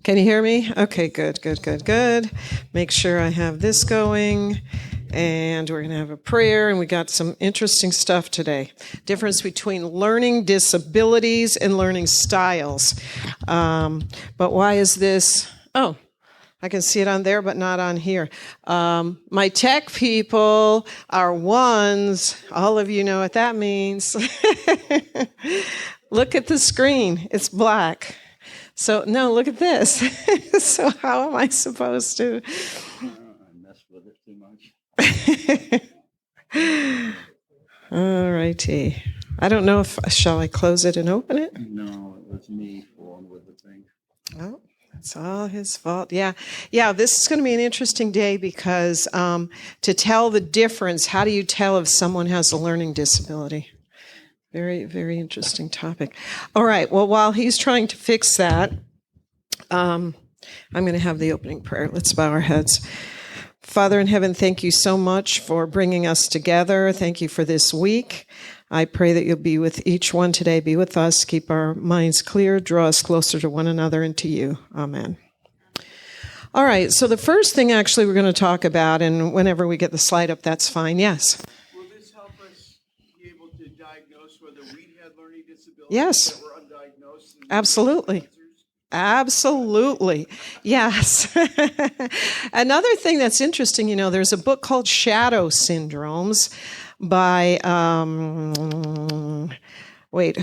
Can you hear me? Okay, good. Make sure I have this going. And we're going to have a prayer, and we got some interesting stuff today. Difference between learning disabilities and learning styles. But why is this? Oh, I can see it on there, but not on here. My tech people are ones. All of you know what that means. Look at the screen. It's black. So, no, look at this. So how am I supposed to? I messed with it too much. All righty. I don't know if, shall I close it and open it? No, it was me fooling with the thing. Oh, it's all his fault. Yeah, this is going to be an interesting day because to tell the difference, how do you tell if someone has a learning disability? Very, very interesting topic. All right, well, while he's trying to fix that, I'm going to have the opening prayer. Let's bow our heads. Father in heaven, thank you so much for bringing us together. Thank you for this week. I pray that you'll be with each one today. Be with us. Keep our minds clear. Draw us closer to one another and to you. Amen. All right, so the first thing actually we're going to talk about, and whenever we get the slide up, that's fine. Yes? Will this help us be able to diagnose whether we had learning disabilities Yes. that were undiagnosed? Absolutely. Absolutely. Yes. Another thing that's interesting, there's a book called Shadow Syndromes by,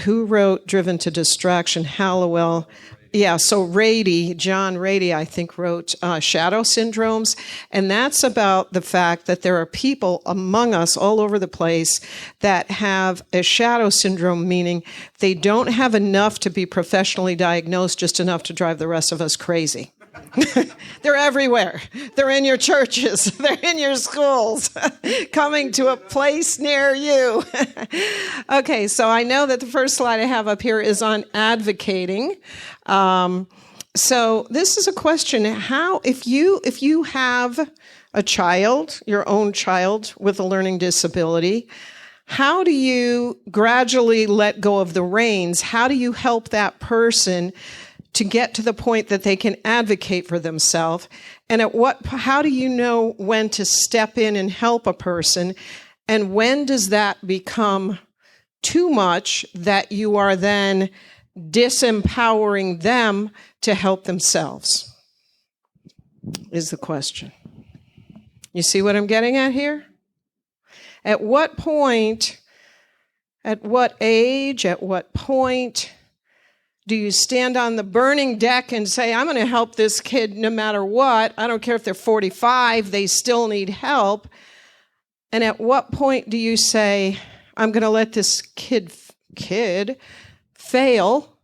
who wrote Driven to Distraction? Hallowell. Yeah, so John Rady, I think, wrote Shadow Syndromes, and that's about the fact that there are people among us all over the place that have a shadow syndrome, meaning they don't have enough to be professionally diagnosed, just enough to drive the rest of us crazy. They're everywhere. They're in your churches. They're in your schools, coming to a place near you. Okay, so I know that the first slide I have up here is on advocating. So this is a question: how, if you have a child, your own child with a learning disability, how do you gradually let go of the reins? How do you help that person to get to the point that they can advocate for themselves? And how do you know when to step in and help a person? And when does that become too much that you are then disempowering them to help themselves? Is the question. You see what I'm getting at here? At what point, at what age, at what point do you stand on the burning deck and say, I'm going to help this kid no matter what? I don't care if they're 45, they still need help. And at what point do you say, I'm going to let this kid fail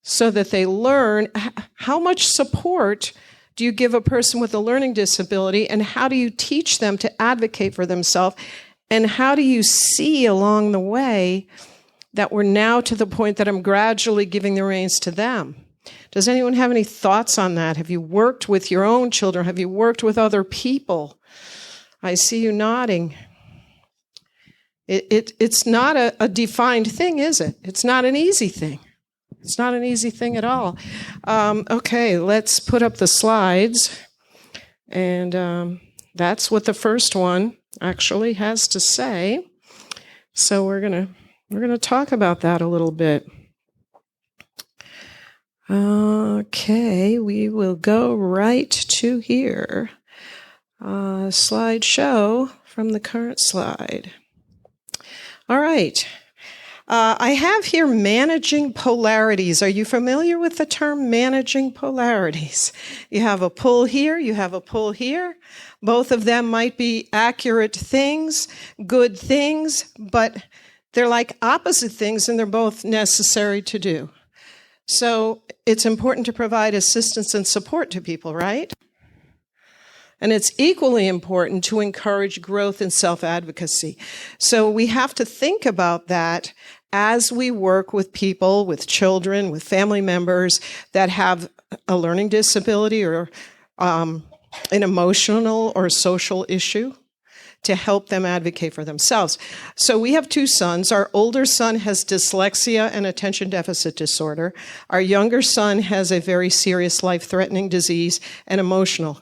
so that they learn? How much support do you give a person with a learning disability, and how do you teach them to advocate for themselves? And how do you see along the way that we're now to the point that I'm gradually giving the reins to them? Does anyone have any thoughts on that? Have you worked with your own children? Have you worked with other people? I see you nodding. It's not a defined thing, is it? It's not an easy thing. It's not an easy thing at all. Okay, let's put up the slides. And that's what the first one actually has to say. So we're going to talk about that a little bit. Okay, we will go right to here. Slideshow from the current slide. All right. I have here managing polarities. Are you familiar with the term managing polarities? You have a pull here, you have a pull here. Both of them might be accurate things, good things, but they're like opposite things, and they're both necessary to do. So it's important to provide assistance and support to people, right? And it's equally important to encourage growth and self-advocacy. So we have to think about that as we work with people, with children, with family members that have a learning disability or an emotional or social issue. to help them advocate for themselves. So we have 2 sons. Our older son has dyslexia and attention deficit disorder. Our younger son has a very serious life-threatening disease and emotional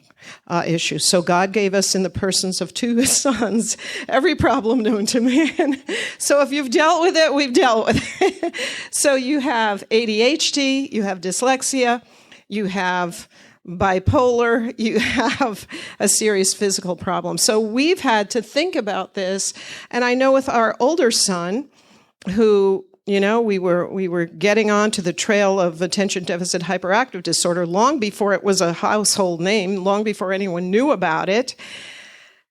issues. So God gave us in the persons of 2 sons every problem known to man. So if you've dealt with it, we've dealt with it. So you have ADHD, you have dyslexia, you have bipolar, you have a serious physical problem. So we've had to think about this. And I know with our older son, who, we were getting onto the trail of attention deficit hyperactive disorder long before it was a household name, long before anyone knew about it.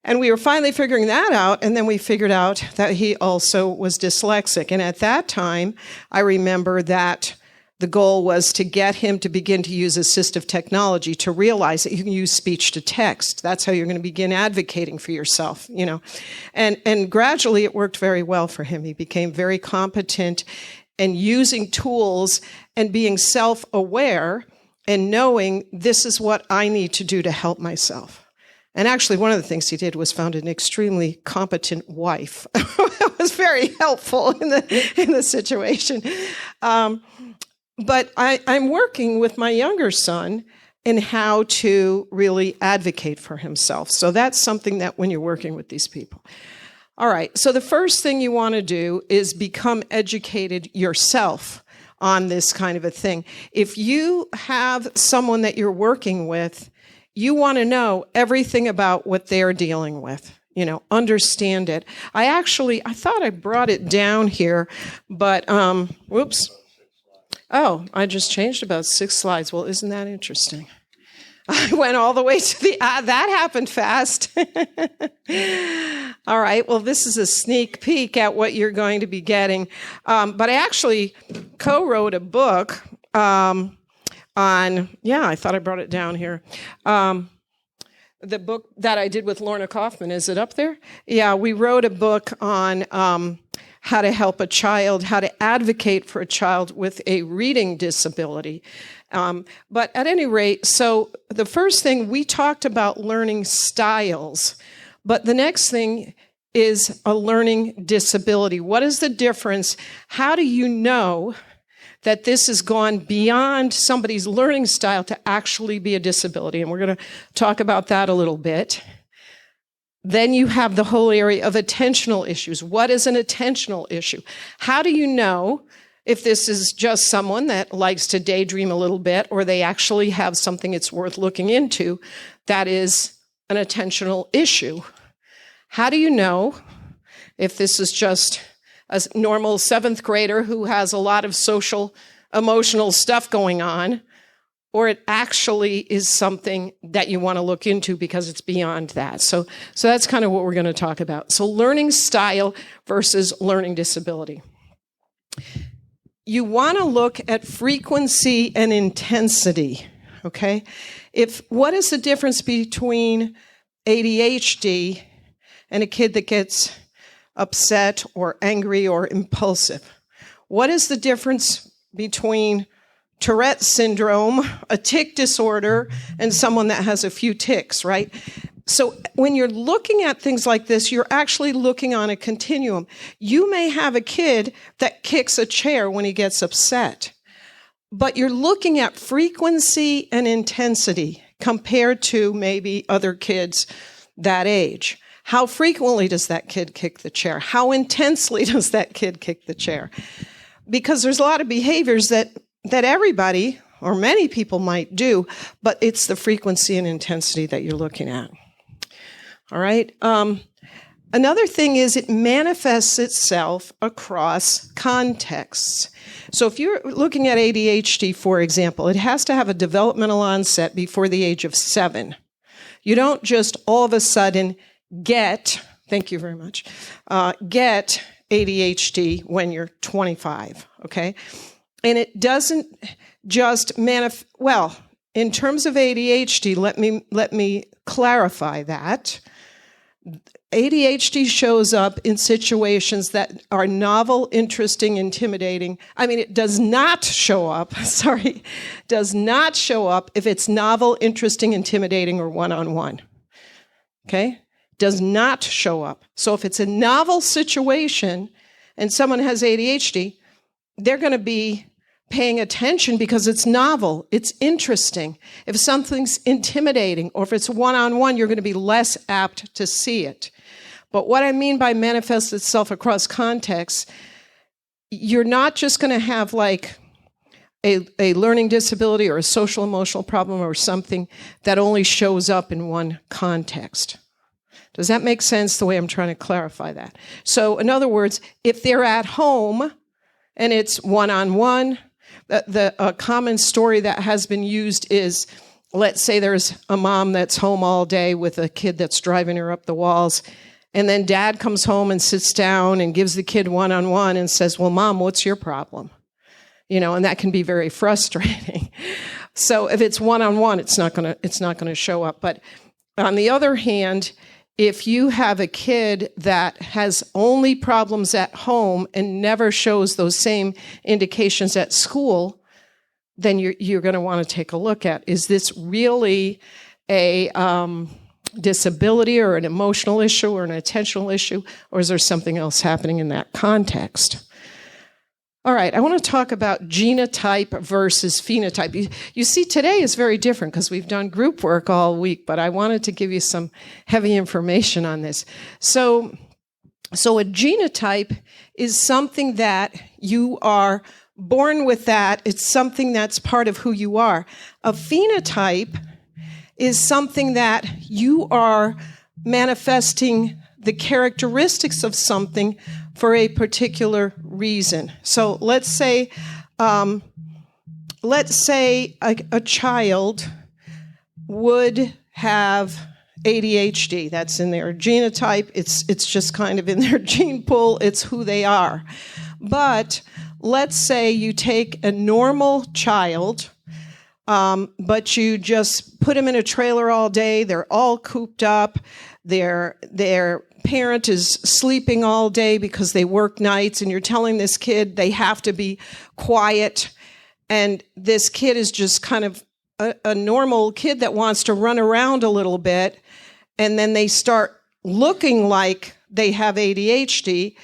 And we were finally figuring that out, and then we figured out that he also was dyslexic. And at that time, I remember that the goal was to get him to begin to use assistive technology, to realize that you can use speech to text. That's how you're going to begin advocating for yourself, And gradually it worked very well for him. He became very competent in using tools and being self-aware and knowing this is what I need to do to help myself. And actually, one of the things he did was found an extremely competent wife. That was very helpful in the situation. But I'm working with my younger son in how to really advocate for himself. So that's something that when you're working with these people. All right, so the first thing you want to do is become educated yourself on this kind of a thing. If you have someone that you're working with, you want to know everything about what they're dealing with. Understand it. I thought I brought it down here, but, whoops. Oh, I just changed about 6 slides. Well, isn't that interesting? I went all the way to that happened fast. All right, well, this is a sneak peek at what you're going to be getting. But I actually co-wrote a book I thought I brought it down here. The book that I did with Lorna Kaufman, is it up there? Yeah, we wrote a book on how to help a child, how to advocate for a child with a reading disability. But at any rate, so the first thing, we talked about learning styles, but the next thing is a learning disability. What is the difference? How do you know that this has gone beyond somebody's learning style to actually be a disability? And we're going to talk about that a little bit. Then you have the whole area of attentional issues. What is an attentional issue? How do you know if this is just someone that likes to daydream a little bit, or they actually have something it's worth looking into that is an attentional issue? How do you know if this is just a normal 7th grader who has a lot of social, emotional stuff going on, or it actually is something that you want to look into because it's beyond that? So that's kind of what we're going to talk about. So learning style versus learning disability. You want to look at frequency and intensity, okay? What is the difference between ADHD and a kid that gets upset or angry or impulsive? What is the difference between Tourette syndrome, a tic disorder, and someone that has a few tics, right? So when you're looking at things like this, you're actually looking on a continuum. You may have a kid that kicks a chair when he gets upset, but you're looking at frequency and intensity compared to maybe other kids that age. How frequently does that kid kick the chair? How intensely does that kid kick the chair? Because there's a lot of behaviors that everybody or many people might do, but it's the frequency and intensity that you're looking at. All right. Another thing is it manifests itself across contexts. So if you're looking at ADHD, for example, it has to have a developmental onset before the age of 7. You don't just all of a sudden get ADHD when you're 25, okay? And it doesn't just in terms of ADHD, let me clarify that. ADHD shows up in situations that are novel, interesting, intimidating. It does not show up if it's novel, interesting, intimidating, or one-on-one. Okay? does not show up. So if it's a novel situation and someone has ADHD, they're going to be paying attention because it's novel, it's interesting. If something's intimidating or if it's one-on-one, you're going to be less apt to see it. But what I mean by manifests itself across contexts, you're not just going to have like a learning disability or a social emotional problem or something that only shows up in one context. Does that make sense the way I'm trying to clarify that? So in other words, if they're at home and it's one-on-one, a common story that has been used is, let's say there's a mom that's home all day with a kid that's driving her up the walls, and then dad comes home and sits down and gives the kid one-on-one and says, well, Mom, what's your problem? You know, and that can be very frustrating. So if it's one-on-one, it's not going to show up. But on the other hand, if you have a kid that has only problems at home and never shows those same indications at school, then you're going to want to take a look at, is this really a disability or an emotional issue or an attentional issue, or is there something else happening in that context? All right, I want to talk about genotype versus phenotype. You see, today is very different because we've done group work all week, but I wanted to give you some heavy information on this. So a genotype is something that you are born with that. It's something that's part of who you are. A phenotype is something that you are manifesting the characteristics of something for a particular reason. So let's say a child would have ADHD. That's in their genotype. It's just kind of in their gene pool. It's who they are. But let's say you take a normal child, but you just put them in a trailer all day. They're all cooped up. Their parent is sleeping all day because they work nights, and you're telling this kid they have to be quiet. And this kid is just kind of a normal kid that wants to run around a little bit. And then they start looking like they have ADHD.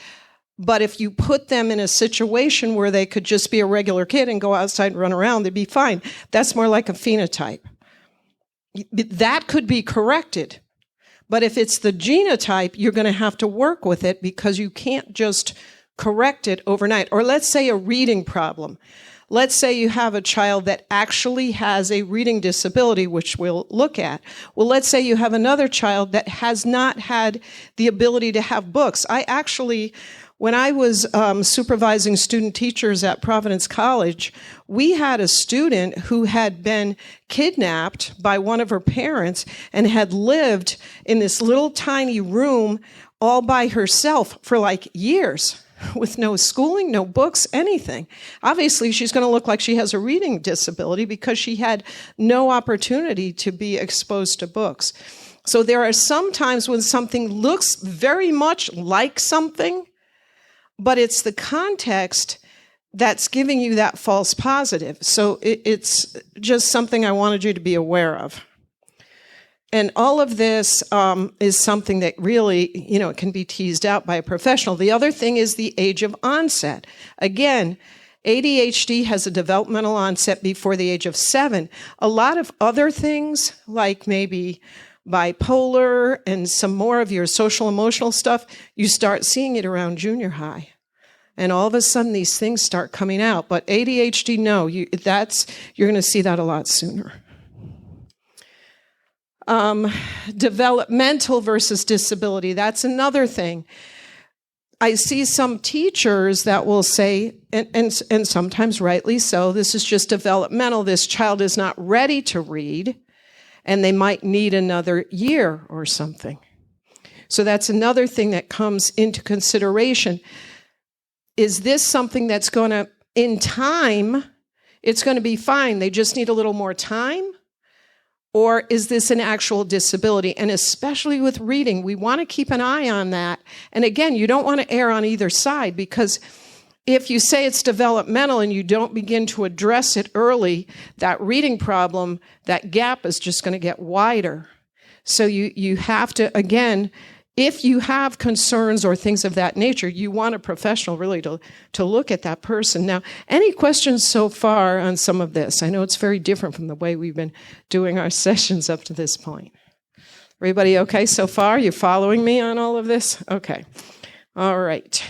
But if you put them in a situation where they could just be a regular kid and go outside and run around, they'd be fine. That's more like a phenotype. That could be corrected. But if it's the genotype, you're going to have to work with it because you can't just correct it overnight. Or let's say a reading problem. Let's say you have a child that actually has a reading disability, which we'll look at. Well, let's say you have another child that has not had the ability to have books. When I was supervising student teachers at Providence College, we had a student who had been kidnapped by one of her parents and had lived in this little tiny room all by herself for like years with no schooling, no books, anything. Obviously, she's going to look like she has a reading disability because she had no opportunity to be exposed to books. So there are some times when something looks very much like something, but it's the context that's giving you that false positive. So it's just something I wanted you to be aware of. And all of this is something that really, it can be teased out by a professional. The other thing is the age of onset. Again, ADHD has a developmental onset before the age of 7. A lot of other things, like maybe bipolar and some more of your social emotional stuff, you start seeing it around junior high. And all of a sudden these things start coming out. But ADHD, no, you're going to see that a lot sooner. Developmental versus disability, that's another thing. I see some teachers that will say, and sometimes rightly so, this is just developmental, this child is not ready to read, and they might need another year or something. So that's another thing that comes into consideration. Is this something that's going to, in time, it's going to be fine, they just need a little more time? Or is this an actual disability? And especially with reading, we want to keep an eye on that. And again, you don't want to err on either side, because if you say it's developmental and you don't begin to address it early, that reading problem, that gap is just going to get wider. So you have to, again, if you have concerns or things of that nature, you want a professional really to look at that person. Now, any questions so far on some of this? I know it's very different from the way we've been doing our sessions up to this point. Everybody okay so far? You following me on all of this? Okay. All right.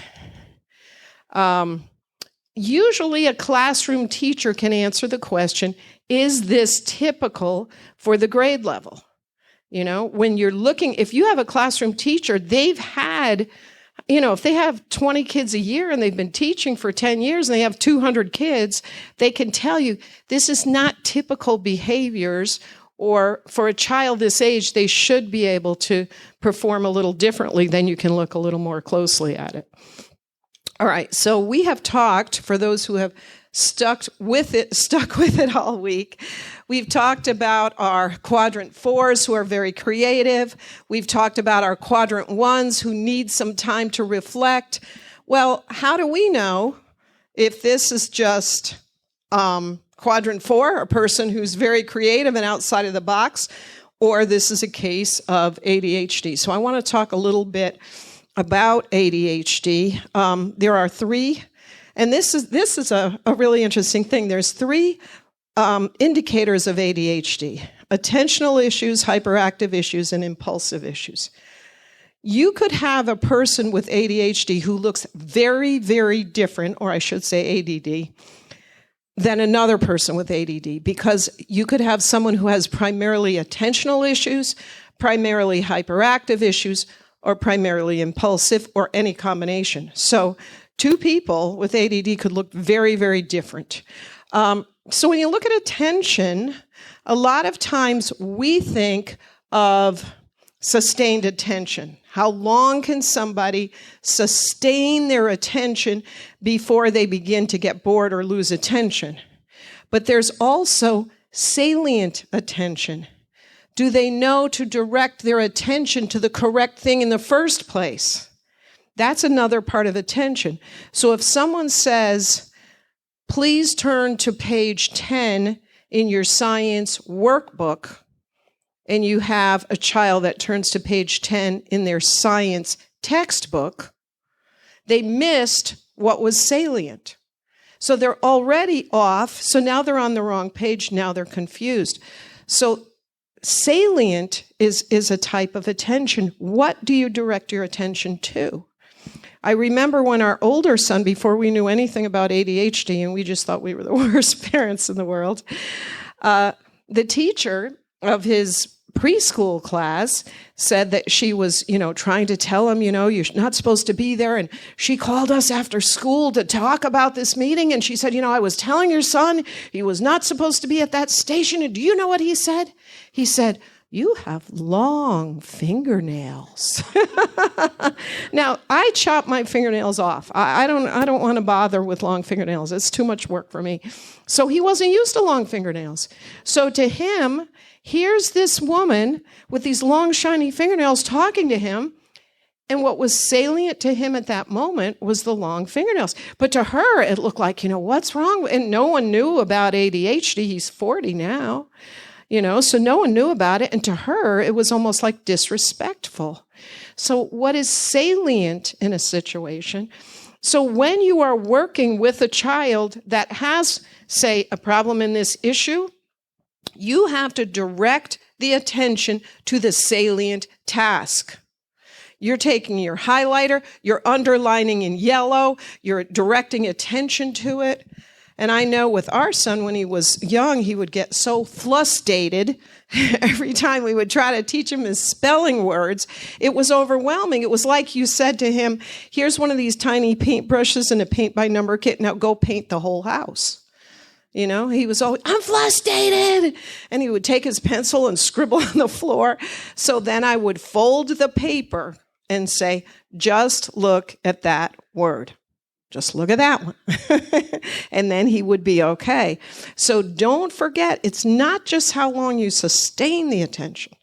Usually a classroom teacher can answer the question, is this typical for the grade level? You know, when you're looking, if you have a classroom teacher, they've had, you know, if they have 20 kids a year and they've been teaching for 10 years and they have 200 kids, they can tell you this is not typical behaviors, or for a child this age, they should be able to perform a little differently. Then you can look a little more closely at it. All right, so we have talked, for those who have stuck with it all week, we've talked about our quadrant 4s who are very creative. We've talked about our quadrant 1s who need some time to reflect. Well, how do we know if this is just quadrant 4, a person who's very creative and outside of the box, or this is a case of ADHD? So I want to talk a little bit about ADHD. There are 3, and this is a really interesting thing. There's 3 indicators of ADHD: attentional issues, hyperactive issues, and impulsive issues. You could have a person with ADHD who looks very, very different, or I should say ADD, than another person with ADD, because you could have someone who has primarily attentional issues, primarily hyperactive issues, or primarily impulsive, or any combination. So 2 people with ADD could look very, very different. So when you look at attention, a lot of times we think of sustained attention. How long can somebody sustain their attention before they begin to get bored or lose attention? But there's also salient attention. Do they know to direct their attention to the correct thing in the first place? That's another part of attention. So if someone says, please turn to page 10 in your science workbook, and you have a child that turns to page 10 in their science textbook, they missed what was salient. So they're already off, so now they're on the wrong page, now they're confused. So salient is a type of attention. What do you direct your attention to? I remember when our older son, before we knew anything about ADHD, and we just thought we were the worst parents in the world, the teacher of his preschool class said that she was, trying to tell him, you're not supposed to be there. And she called us after school to talk about this meeting. And she said, I was telling your son he was not supposed to be at that station. And do you know what he said? He said, you have long fingernails. Now, I chop my fingernails off. I don't want to bother with long fingernails. It's too much work for me. So he wasn't used to long fingernails. So to him, here's this woman with these long, shiny fingernails talking to him. And what was salient to him at that moment was the long fingernails. But to her, it looked like, what's wrong? And no one knew about ADHD. He's 40 now. So no one knew about it. And to her, it was almost like disrespectful. So what is salient in a situation? So when you are working with a child that has, say, a problem in this issue, you have to direct the attention to the salient task. You're taking your highlighter, you're underlining in yellow, you're directing attention to it. And I know with our son, when he was young, he would get so flustered every time we would try to teach him his spelling words. It was overwhelming. It was like you said to him, here's one of these tiny paintbrushes and a paint by number kit. Now go paint the whole house. He was always, I'm flustered. And he would take his pencil and scribble on the floor. So then I would fold the paper and say, just look at that word. Just look at that one. And then he would be okay. So don't forget, it's not just how long you sustain the attention.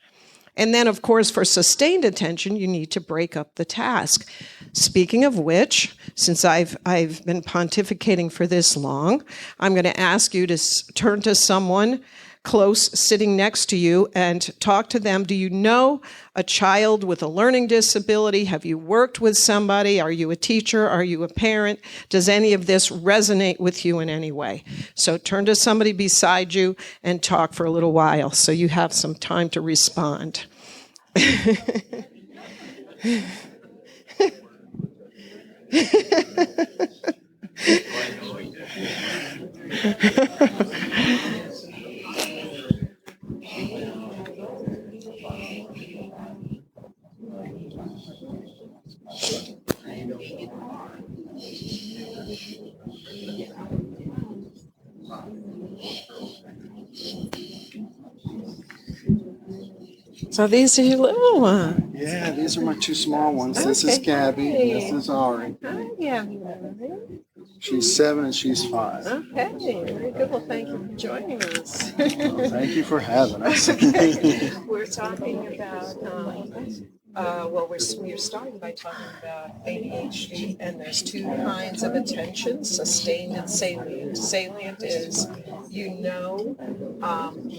And then, of course, for sustained attention, you need to break up the task. Speaking of which, since I've been pontificating for this long, I'm going to ask you to turn to someone close sitting next to you and talk to them. Do you know a child with a learning disability? Have you worked with somebody? Are you a teacher? Are you a parent? Does any of this resonate with you in any way? So turn to somebody beside you and talk for a little while so you have some time to respond. So these are your little ones. Yeah, these are my two small ones. This is Gabby and this is Ari. Yeah. She's 7 and she's 5. Okay, very good. Well, thank you for joining us. Well, thank you for having us. We're talking about, we're starting by talking about ADHD, and there's two kinds of attention, sustained and salient. Salient is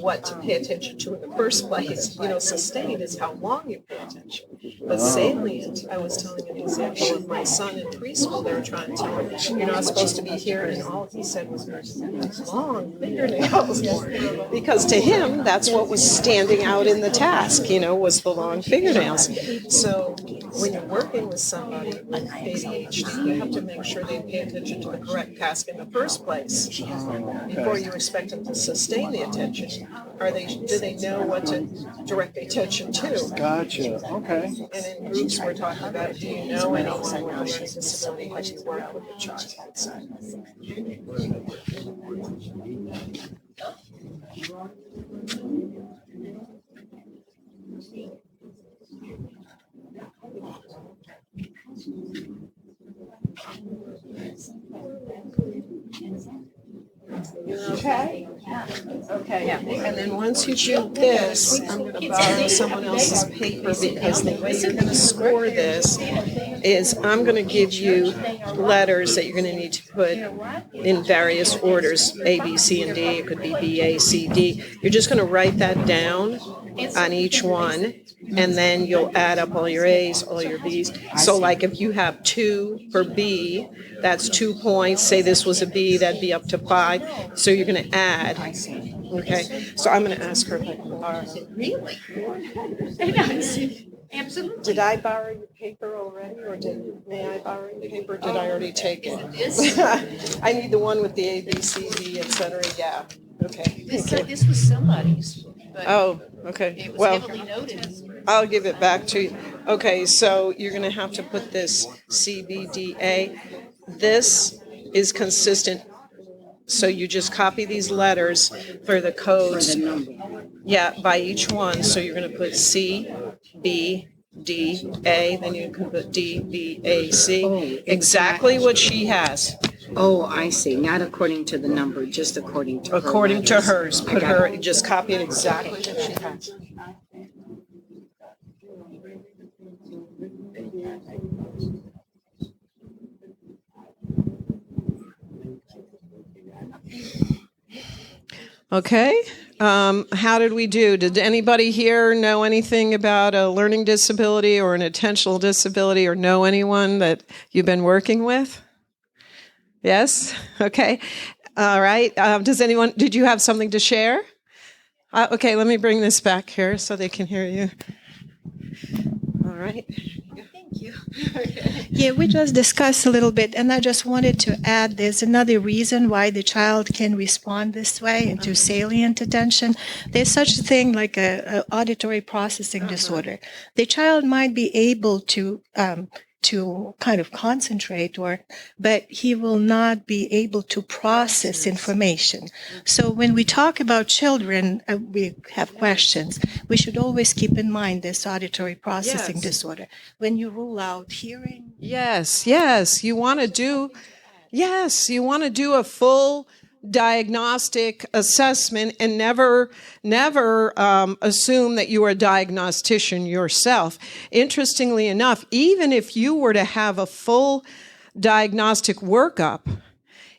what to pay attention to in the first place. Sustained is how long you pay attention. But salient, I was telling an example of my son in preschool. They were trying to tell him, you're not supposed to be here, and all he said was, long fingernails. Because to him, that's what was standing out in the task, was the long fingernails. So when you're working with somebody with ADHD, you have to make sure they pay attention to the correct task in the first place before you expect them to sustain the attention. Do they know what to direct the attention to? Gotcha. Okay. And in groups, we're talking about, do you know anyone with a learning disability? Have you worked with a child? Okay. Okay. Yeah. And then once you do this, I'm going to borrow someone else's paper, because the way you're going to score this is I'm going to give you letters that you're going to need to put in various orders, A, B, C, and D. It could be B, A, C, D. You're just going to write that down on each one, and then you'll add up all your A's, all your B's. So like if you have 2 for B, that's 2 points. Say this was a B, that'd be up to 5. So you're going to add. Okay. So I'm going to ask her if I can borrow. Really? Absolutely. Did I borrow your paper already, or may I borrow your paper? Or did I already take it? I need the one with the A, B, C, D, etc. Yeah. Okay. This was somebody's. But Oh, okay. it was Well, heavily noted. I'll give it back to you. Okay, so you're going to have to put this CBDA. This is consistent. So you just copy these letters for the codes. Yeah, by each one. So you're going to put C, B, D, A. Then you can put D, B, A, C. Exactly what she has. Oh, I see. Not according to the number, just according to According to letters. hers. Put her, just copy it exactly what she has. Okay. How did we do? Did anybody here know anything about a learning disability or an attentional disability, or know anyone that you've been working with? Yes? Okay. All right. Did you have something to share? Okay, let me bring this back here so they can hear you. All right. Thank you. Yeah, we just discussed a little bit, and I just wanted to add there's another reason why the child can respond this way and to salient attention. There's such a thing like a auditory processing disorder. The child might be able to kind of concentrate, but he will not be able to process information. So when we talk about children, we have questions. We should always keep in mind this auditory processing disorder. When you rule out hearing. Yes. You want to do a full diagnostic assessment, and never assume that you are a diagnostician yourself. Interestingly enough, even if you were to have a full diagnostic workup,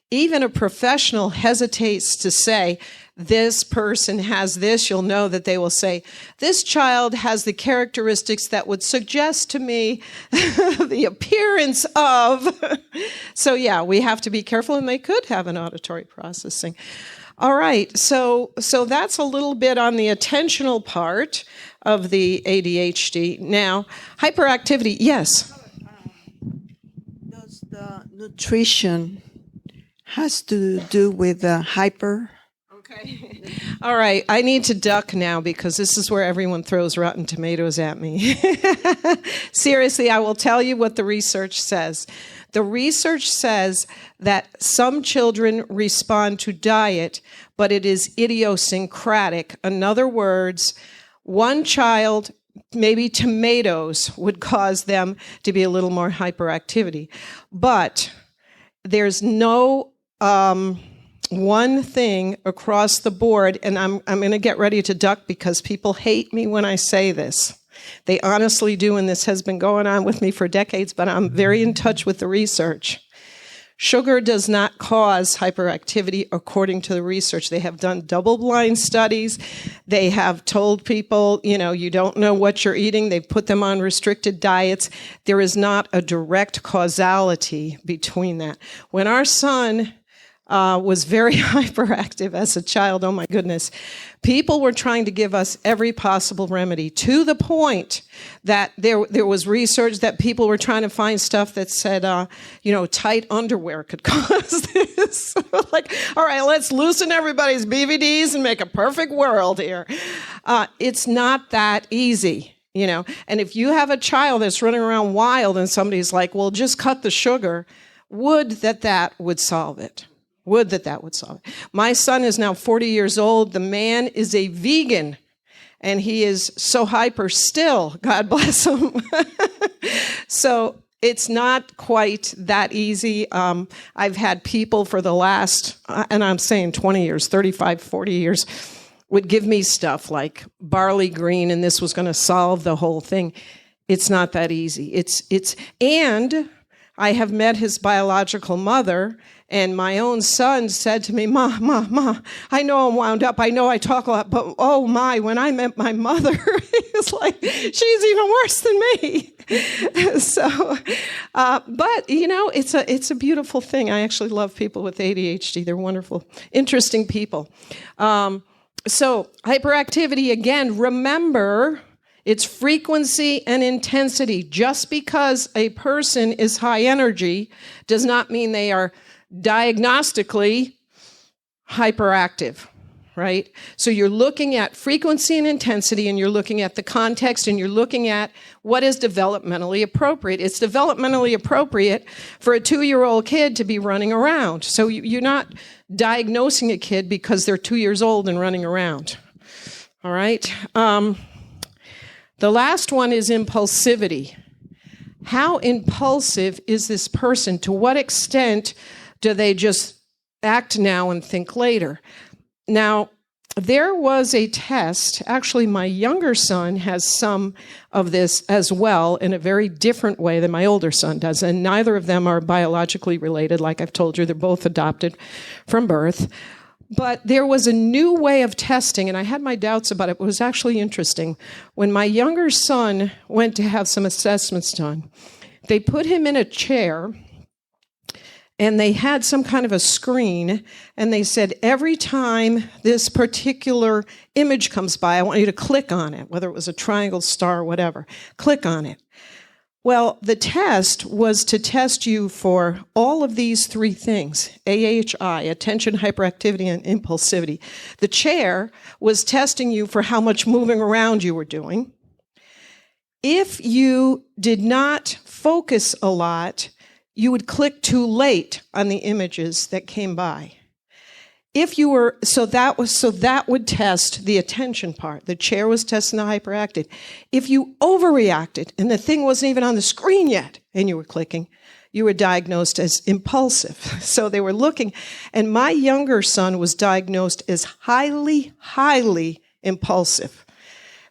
even a professional hesitates to say, this person has this, you'll know that they will say, this child has the characteristics that would suggest to me the appearance of. So yeah, we have to be careful, and they could have an auditory processing. All right, so that's a little bit on the attentional part of the ADHD. Now, hyperactivity, yes? Does the nutrition has to do with hyper? Okay. All right, I need to duck now because this is where everyone throws rotten tomatoes at me. Seriously, I will tell you what the research says. The research says that some children respond to diet, but it is idiosyncratic. In other words, one child, maybe tomatoes would cause them to be a little more hyperactivity. But there's no one thing across the board, and I'm going to get ready to duck because people hate me when I say this. They honestly do, and this has been going on with me for decades, but I'm very in touch with the research. Sugar does not cause hyperactivity according to the research. They have done double-blind studies. They have told people, you don't know what you're eating. They've put them on restricted diets. There is not a direct causality between that. When our son was very hyperactive as a child, oh my goodness, people were trying to give us every possible remedy, to the point that there was research that people were trying to find stuff that said, tight underwear could cause this. Like, all right, let's loosen everybody's BVDs and make a perfect world here. It's not that easy. And if you have a child that's running around wild and somebody's like, well, just cut the sugar, would that would solve it. Would that would solve it. My son is now 40 years old. The man is a vegan, and he is so hyper still. God bless him. So it's not quite that easy. I've had people for the last, and I'm saying 20 years, 35, 40 years, would give me stuff like barley green, and this was going to solve the whole thing. It's not that easy. And I have met his biological mother, and my own son said to me, Ma, I know I'm wound up. I know I talk a lot, but oh my, when I met my mother, it's like, she's even worse than me. So, but it's a beautiful thing. I actually love people with ADHD. They're wonderful, interesting people. So hyperactivity, again, remember, it's frequency and intensity. Just because a person is high energy does not mean they are diagnostically hyperactive, right? So you're looking at frequency and intensity, and you're looking at the context, and you're looking at what is developmentally appropriate. It's developmentally appropriate for a 2-year-old kid to be running around. So you're not diagnosing a kid because they're 2 years old and running around. All right? The last one is impulsivity. How impulsive is this person? To what extent do they just act now and think later? Now, there was a test. Actually, my younger son has some of this as well in a very different way than my older son does, and neither of them are biologically related. Like I've told you, they're both adopted from birth. But there was a new way of testing, and I had my doubts about it. It was actually interesting. When my younger son went to have some assessments done, they put him in a chair, and they had some kind of a screen, and they said, every time this particular image comes by, I want you to click on it, whether it was a triangle, star, whatever. Click on it. Well, the test was to test you for all of these three things, AHI, attention, hyperactivity, and impulsivity. The chair was testing you for how much moving around you were doing. If you did not focus a lot, you would click too late on the images that came by. If you were, so that would test the attention part. The chair was testing the hyperactive. If you overreacted and the thing wasn't even on the screen yet and you were clicking, you were diagnosed as impulsive. So they were looking, and my younger son was diagnosed as highly, highly impulsive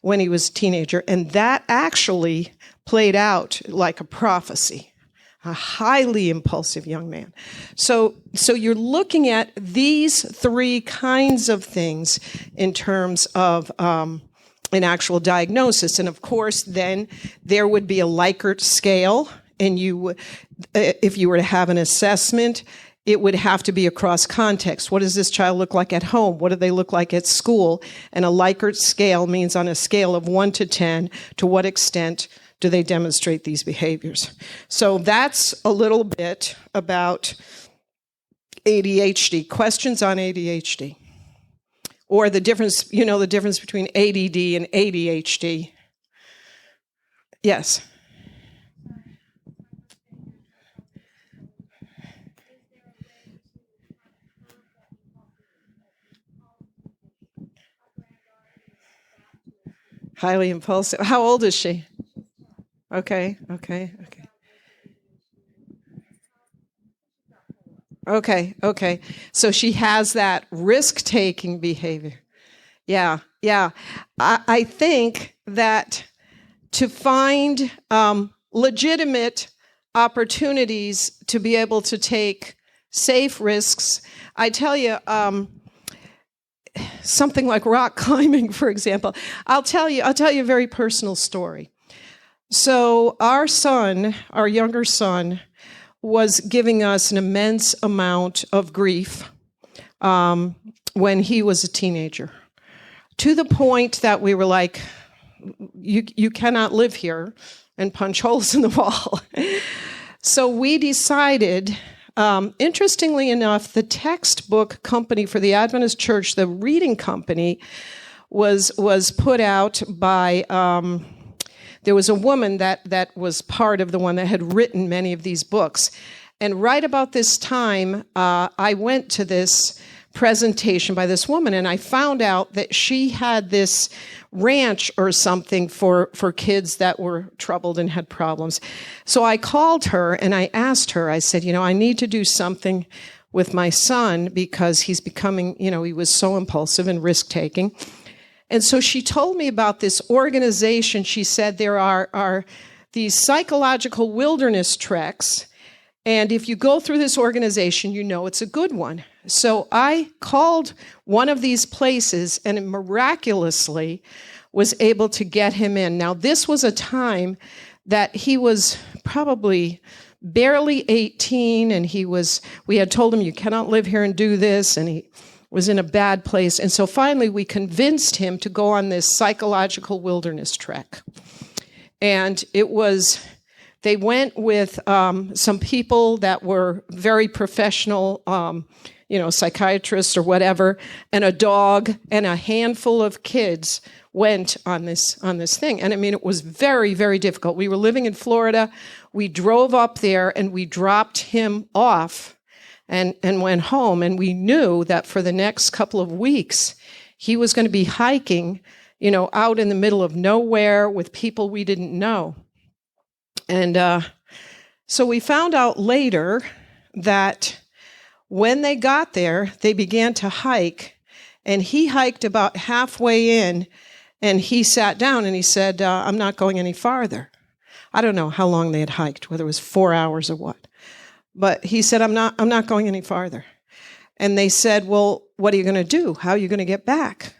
when he was a teenager, and that actually played out like a prophecy. a highly impulsive young man. So you're looking at these three kinds of things in terms of an actual diagnosis. And of course, then there would be a Likert scale, and if you were to have an assessment, it would have to be across context. What does this child look like at home? What do they look like at school? And a Likert scale means on a scale of 1 to 10, to what extent do they demonstrate these behaviors? So that's a little bit about ADHD. Questions on ADHD? Or the difference between ADD and ADHD? Yes. Highly impulsive. How old is she? Okay. So she has that risk-taking behavior. Yeah. I think that to find legitimate opportunities to be able to take safe risks, I tell you, something like rock climbing, for example. I'll tell you a very personal story. So our younger son, was giving us an immense amount of grief when he was a teenager, to the point that we were like, you cannot live here, and punch holes in the wall. So we decided, interestingly enough, the textbook company for the Adventist Church, the reading company, was put out by... there was a woman that was part of the one that had written many of these books. And right about this time, I went to this presentation by this woman, and I found out that she had this ranch or something for kids that were troubled and had problems. So I called her and I asked her, I said, I need to do something with my son because he's becoming, he was so impulsive and risk-taking. And so she told me about this organization. She said there are these psychological wilderness treks, and if you go through this organization, it's a good one. So I called one of these places and miraculously was able to get him in. Now, this was a time that he was probably barely 18, and we had told him, you cannot live here and do this, and he was in a bad place. And so finally we convinced him to go on this psychological wilderness trek. And they went with some people that were very professional, psychiatrists or whatever, and a dog, and a handful of kids went on this thing. And it was very, very difficult. We were living in Florida. We drove up there and we dropped him off and went home, and we knew that for the next couple of weeks, he was going to be hiking, out in the middle of nowhere with people we didn't know. And so we found out later that when they got there, they began to hike, and he hiked about halfway in, and he sat down and he said, I'm not going any farther. I don't know how long they had hiked, whether it was 4 hours or what. But he said, I'm not going any farther. And they said, well, what are you going to do? How are you going to get back?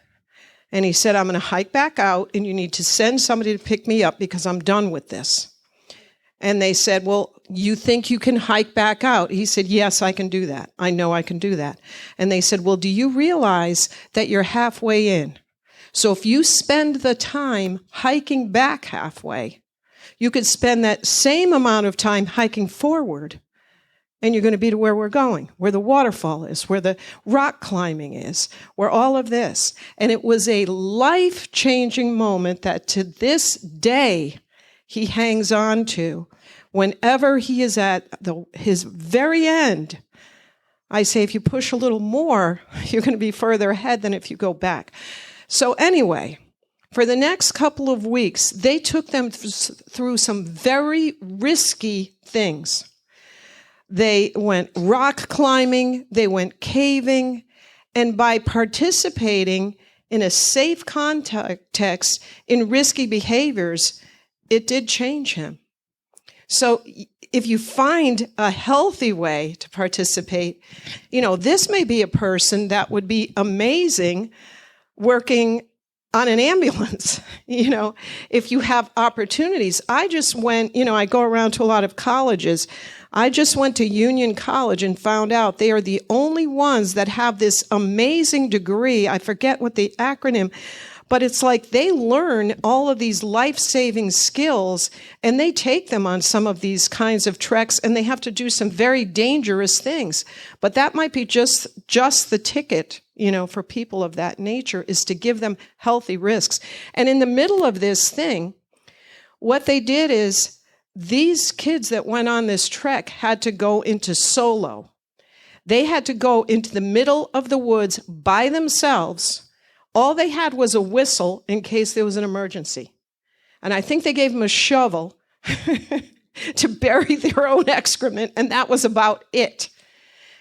And he said, I'm going to hike back out, and you need to send somebody to pick me up because I'm done with this. And they said, well, you think you can hike back out? He said, yes, I can do that. I know I can do that. And they said, well, do you realize that you're halfway in? So if you spend the time hiking back halfway, you could spend that same amount of time hiking forward, and you're going to be to where we're going, where the waterfall is, where the rock climbing is, where all of this. And it was a life-changing moment that to this day he hangs on to. Whenever he is at his very end, I say, if you push a little more, you're going to be further ahead than if you go back. So anyway, for the next couple of weeks, they took them through some very risky things. They went rock climbing, they went caving, and by participating in a safe context in risky behaviors, it did change him. So if you find a healthy way to participate, this may be a person that would be amazing working on an ambulance, if you have opportunities. I just went, I go around to a lot of colleges. I just went to Union College and found out they are the only ones that have this amazing degree. I forget what the acronym, but it's like they learn all of these life-saving skills and they take them on some of these kinds of treks, and they have to do some very dangerous things. But that might be just the ticket, for people of that nature, is to give them healthy risks. And in the middle of this thing, what they did is these kids that went on this trek had to go into solo. They had to go into the middle of the woods by themselves. All they had was a whistle in case there was an emergency. And I think they gave them a shovel to bury their own excrement, and that was about it.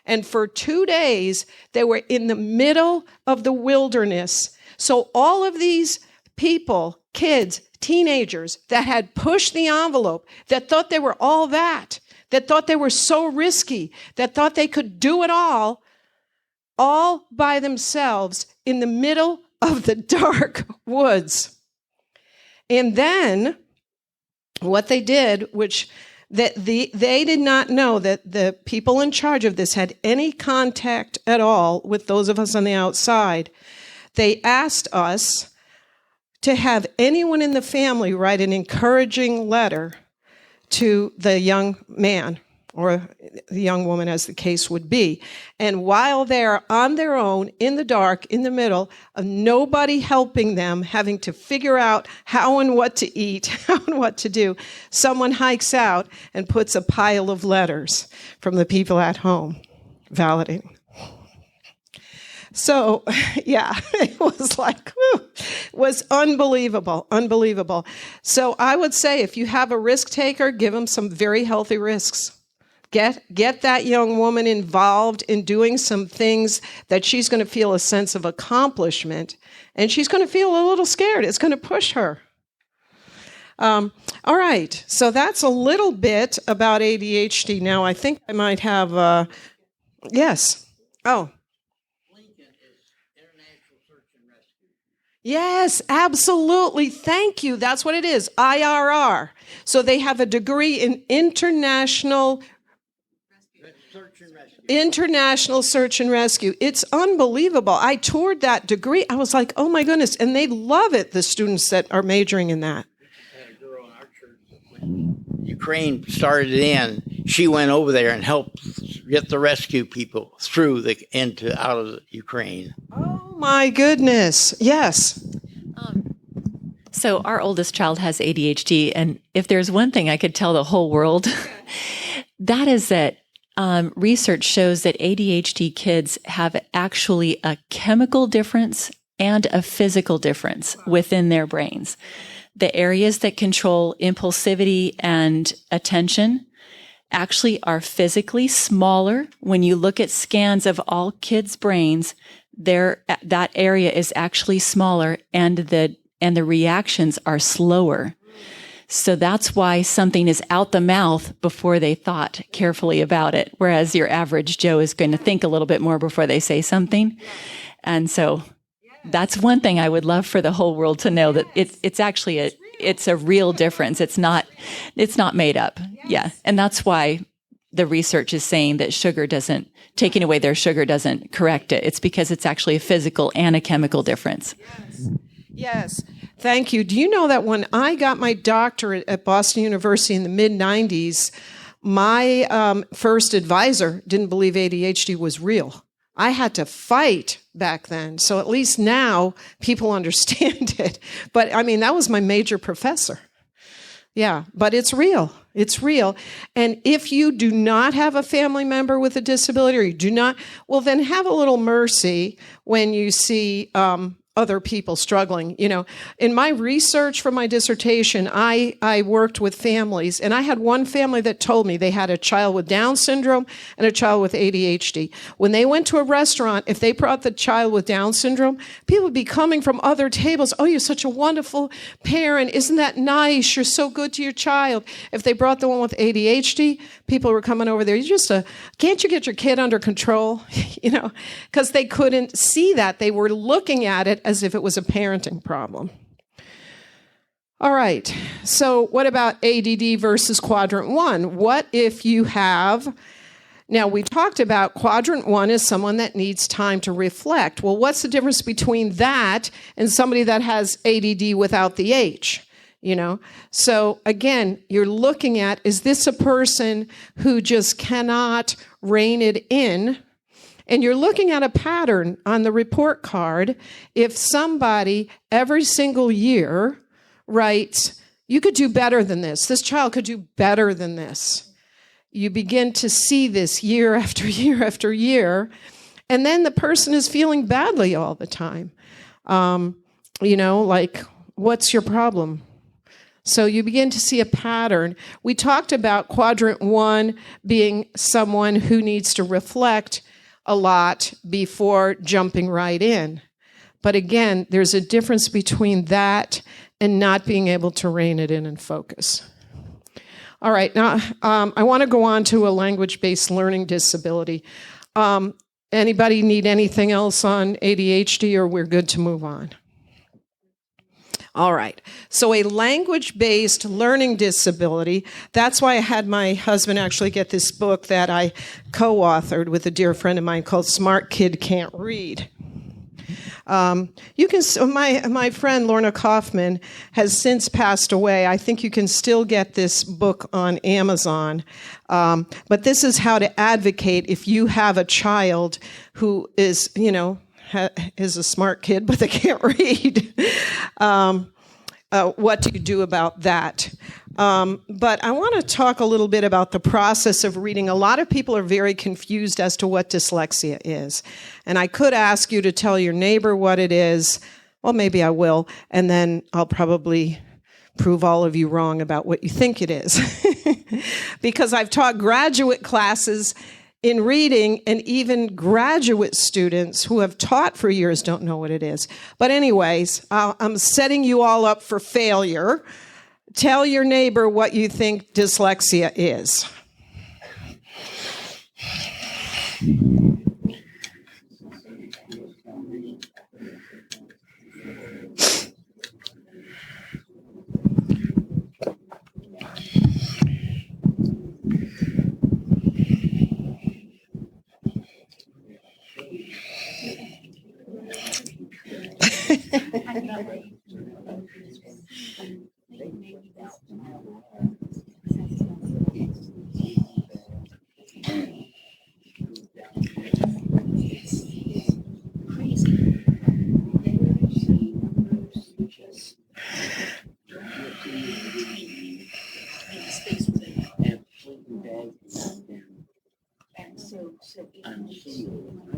And for 2 days, they were in the middle of the wilderness. So all of these people, kids, teenagers that had pushed the envelope, that thought they were all that thought they were so risky, that thought they could do it all by themselves in the middle of the dark woods. And then what they did, which they did not know that the people in charge of this had any contact at all with those of us on the outside. They asked us to have anyone in the family write an encouraging letter to the young man or the young woman, as the case would be. And while they're on their own, in the dark, in the middle, of nobody helping them, having to figure out how and what to eat, how and what to do, someone hikes out and puts a pile of letters from the people at home, validating. So, yeah, it was like, whew, it was unbelievable. So I would say if you have a risk taker, give them some very healthy risks. Get that young woman involved in doing some things that she's going to feel a sense of accomplishment, and she's going to feel a little scared. It's going to push her. All right, so that's a little bit about ADHD. Now, I think I might have, yes. Oh. Yes, absolutely. Thank you. That's what it is, IRR. So they have a degree in international search and rescue. It's unbelievable. I toured that degree. I was like, oh my goodness. And they love it, the students that are majoring in that. We had a girl in our church that when Ukraine started in, she went over there and helped get the rescue people through out of Ukraine. Oh my goodness. Yes. So our oldest child has ADHD, and if there's one thing I could tell the whole world, that is that research shows that ADHD kids have actually a chemical difference and a physical difference within their brains. The areas that control impulsivity and attention actually are physically smaller. When you look at scans of all kids' brains, that area is actually smaller, and the reactions are slower. So that's why something is out the mouth before they thought carefully about it, whereas your average Joe is going to think a little bit more before they say something. And so that's one thing I would love for the whole world to know, that it's actually it's a real difference. It's not made up. Yeah. And that's why the research is saying that taking away their sugar doesn't correct it. It's because it's actually a physical and a chemical difference. Yes. Thank you. Do you know that when I got my doctorate at Boston University in the mid-90s, my first advisor didn't believe ADHD was real. I had to fight back then. So at least now people understand it. But I mean, that was my major professor. Yeah, but it's real. It's real. And if you do not have a family member with a disability, or you do not, well, then have a little mercy when you see other people struggling. In my research for my dissertation, I worked with families, and I had one family that told me they had a child with Down syndrome and a child with ADHD. When they went to a restaurant, if they brought the child with Down syndrome, people would be coming from other tables. Oh, you're such a wonderful parent. Isn't that nice? You're so good to your child. If they brought the one with ADHD, people were coming over there. Can't you get your kid under control? Because they couldn't see that. They were looking at it as if it was a parenting problem. All right. So what about ADD versus quadrant 1? What if you have... Now, we talked about quadrant 1 is someone that needs time to reflect. Well, what's the difference between that and somebody that has ADD without the H? So again, you're looking at, is this a person who just cannot rein it in? And you're looking at a pattern on the report card. If somebody every single year writes, you could do better than this child could do better than this, you begin to see this year after year after year, and then the person is feeling badly all the time. Like, what's your problem? So you begin to see a pattern. We talked about quadrant 1 being someone who needs to reflect a lot before jumping right in. But again, there's a difference between that and not being able to rein it in and focus. All right, now I want to go on to a language-based learning disability. Anybody need anything else on ADHD, or we're good to move on? All right. So a language-based learning disability, that's why I had my husband actually get this book that I co-authored with a dear friend of mine called Smart Kid Can't Read. My friend Lorna Kaufman has since passed away. I think you can still get this book on Amazon. But this is how to advocate if you have a child who is, is a smart kid, but they can't read. What do you do about that? But I want to talk a little bit about the process of reading. A lot of people are very confused as to what dyslexia is. And I could ask you to tell your neighbor what it is. Well, maybe I will. And then I'll probably prove all of you wrong about what you think it is. Because I've taught graduate classes in reading, and even graduate students who have taught for years don't know what it is. But anyways, I'm setting you all up for failure. Tell your neighbor what you think dyslexia is.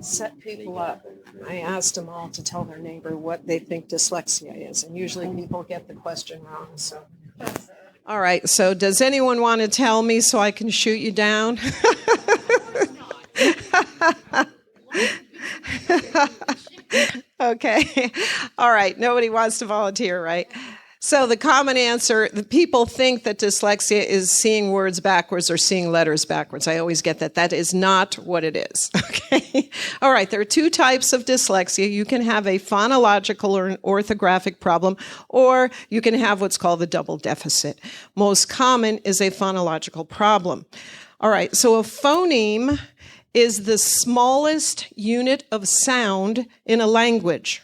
Set people up. I asked them all to tell their neighbor what they think dyslexia is, and usually people get the question wrong. So, all right. So, does anyone want to tell me so I can shoot you down? Okay. All right. Nobody wants to volunteer, right? So the common answer, the people think that dyslexia is seeing words backwards or seeing letters backwards. I always get that. That is not what it is. Okay. All right. There are two types of dyslexia. You can have a phonological or an orthographic problem, or you can have what's called the double deficit. Most common is a phonological problem. All right. So a phoneme is the smallest unit of sound in a language.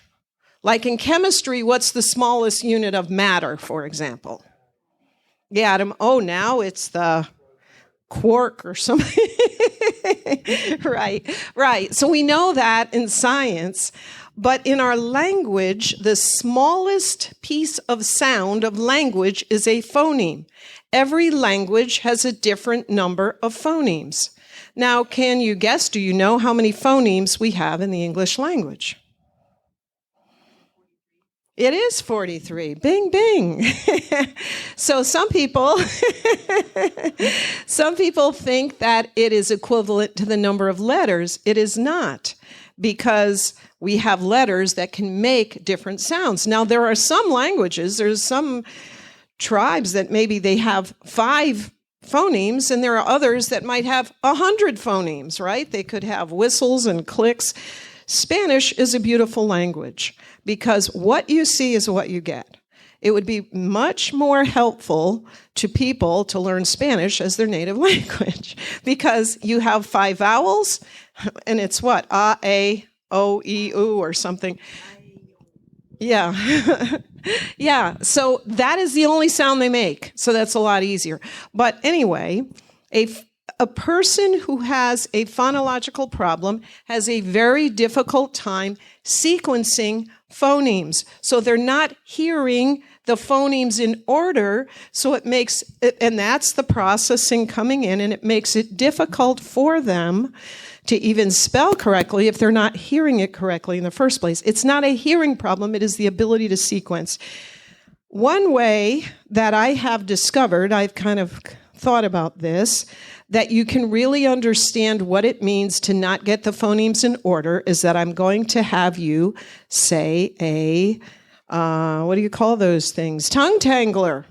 Like in chemistry, what's the smallest unit of matter, for example? The atom. Oh, now it's the quark or something. Right. So we know that in science. But in our language, the smallest piece of sound of language is a phoneme. Every language has a different number of phonemes. Now, can you guess, do you know how many phonemes we have in the English language? It is 43. Bing, bing. So some people think that it is equivalent to the number of letters. It is not, because we have letters that can make different sounds. Now, there are some languages, there's some tribes that maybe they have 5 phonemes, and there are others that might have 100 phonemes, right? They could have whistles and clicks. Spanish is a beautiful language because what you see is what you get. It would be much more helpful to people to learn Spanish as their native language because you have 5 vowels, and it's what? A, A, O, E, U, or something. Yeah. Yeah. So that is the only sound they make. So that's a lot easier. But anyway, a person who has a phonological problem has a very difficult time sequencing phonemes. So they're not hearing the phonemes in order. So it makes, and that's the processing coming in, and it makes it difficult for them to even spell correctly if they're not hearing it correctly in the first place. It's not a hearing problem, it is the ability to sequence. One way that I have discovered, I've kind of thought about this, that you can really understand what it means to not get the phonemes in order is that I'm going to have you say a, what do you call those things? Tongue tangler,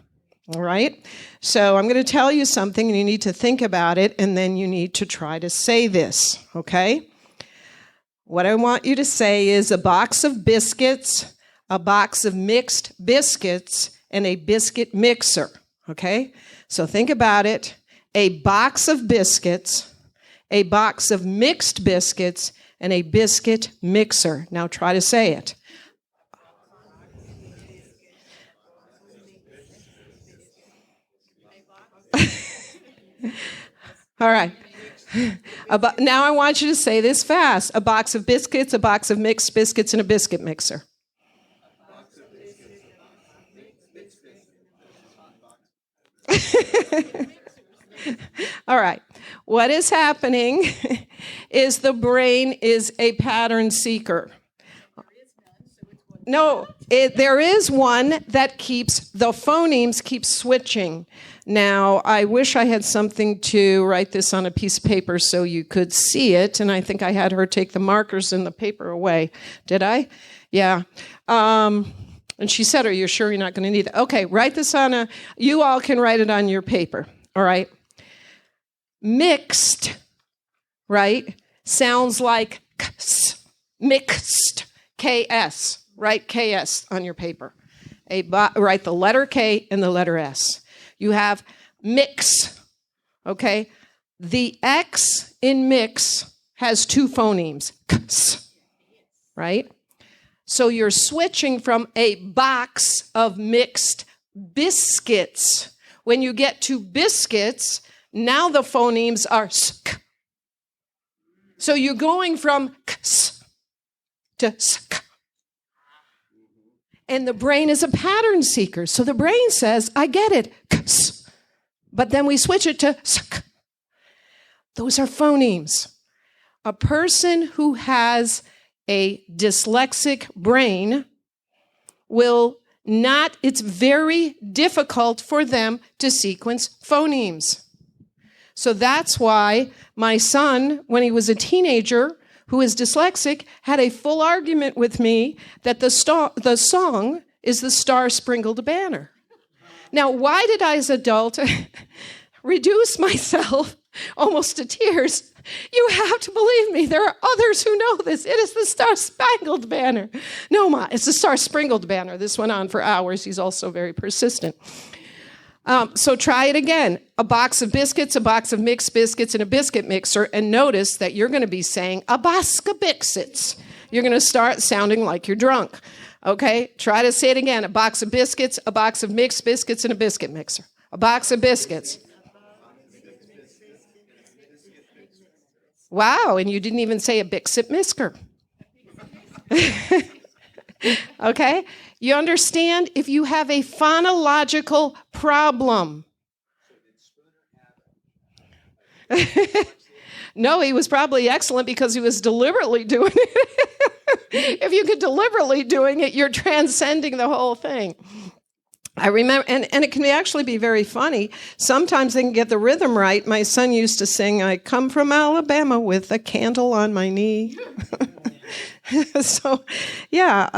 all right? So I'm going to tell you something, and you need to think about it, and then you need to try to say this, okay? What I want you to say is a box of biscuits, a box of mixed biscuits, and a biscuit mixer, okay? So think about it. A box of biscuits, a box of mixed biscuits, and a biscuit mixer. Now try to say it. All right. Now I want you to say this fast. A box of biscuits, a box of mixed biscuits, and a biscuit mixer. All right. What is happening is the brain is a pattern seeker. No, there is one that keeps, the phonemes keep switching. Now, I wish I had something to write this on a piece of paper so you could see it, and I think I had her take the markers and the paper away. Did I? Yeah. And she said, are you sure you're not going to need it? Okay, write this on you all can write it on your paper, all right? Mixed, right, sounds like mixed, K-S. Write KS on your paper. Write the letter K and the letter S. You have mix, okay? The X in mix has 2 phonemes, ks, right? So you're switching from a box of mixed biscuits. When you get to biscuits, now the phonemes are sk. So you're going from ks to sk. And the brain is a pattern seeker. So the brain says, I get it. Ks. But then we switch it to sk. Those are phonemes. A person who has a dyslexic brain will not, it's very difficult for them to sequence phonemes. So that's why my son, when he was a teenager, who is dyslexic, had a full argument with me that the song is the Star-Sprinkled Banner. Now, why did I, as an adult, reduce myself almost to tears? You have to believe me. There are others who know this. It is the Star-Spangled Banner. No, Ma, it's the Star-Sprinkled Banner. This went on for hours. He's also very persistent. So try it again. A box of biscuits, a box of mixed biscuits, and a biscuit mixer. And notice that you're going to be saying a box of bixits. You're going to start sounding like you're drunk. Okay? Try to say it again. A box of biscuits, a box of mixed biscuits, and a biscuit mixer. A box of biscuits. Wow, and you didn't even say a bixit mixer. Okay? You understand? If you have a phonological problem. No, he was probably excellent because he was deliberately doing it. If you could deliberately doing it, you're transcending the whole thing. I remember, and it can actually be very funny. Sometimes they can get the rhythm right. My son used to sing, "I come from Alabama with a candle on my knee." So, yeah.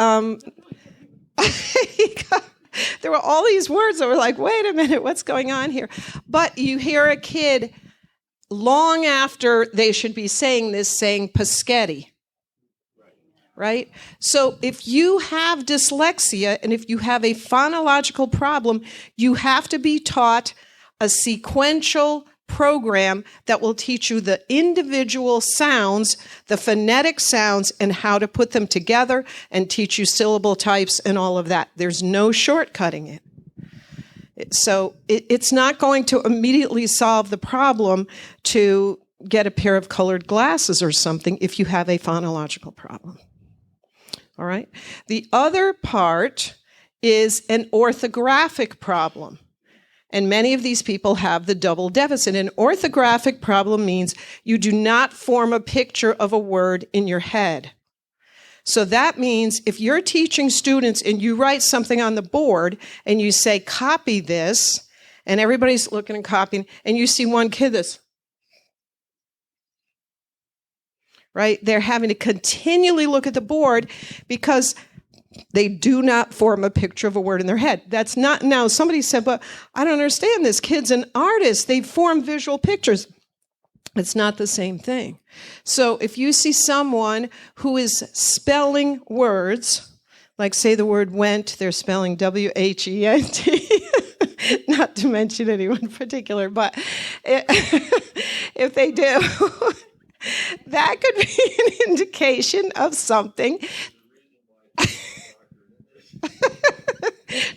There were all these words that were like, wait a minute, what's going on here? But you hear a kid long after they should be saying this, saying Paschetti. Right? So if you have dyslexia and if you have a phonological problem, you have to be taught a sequential program that will teach you the individual sounds, the phonetic sounds, and how to put them together and teach you syllable types and all of that. There's no shortcutting it. So it's not going to immediately solve the problem to get a pair of colored glasses or something if you have a phonological problem. All right. The other part is an orthographic problem. And many of these people have the double deficit. An orthographic problem means you do not form a picture of a word in your head. So that means if you're teaching students and you write something on the board and you say, copy this, and everybody's looking and copying, and you see one kid that's, right? They're having to continually look at the board because they do not form a picture of a word in their head. That's not, now somebody said, but I don't understand this. Kid's an artist. They form visual pictures. It's not the same thing. So if you see someone who is spelling words, like say the word went, they're spelling WHENT, not to mention anyone in particular, but if they do, that could be an indication of something.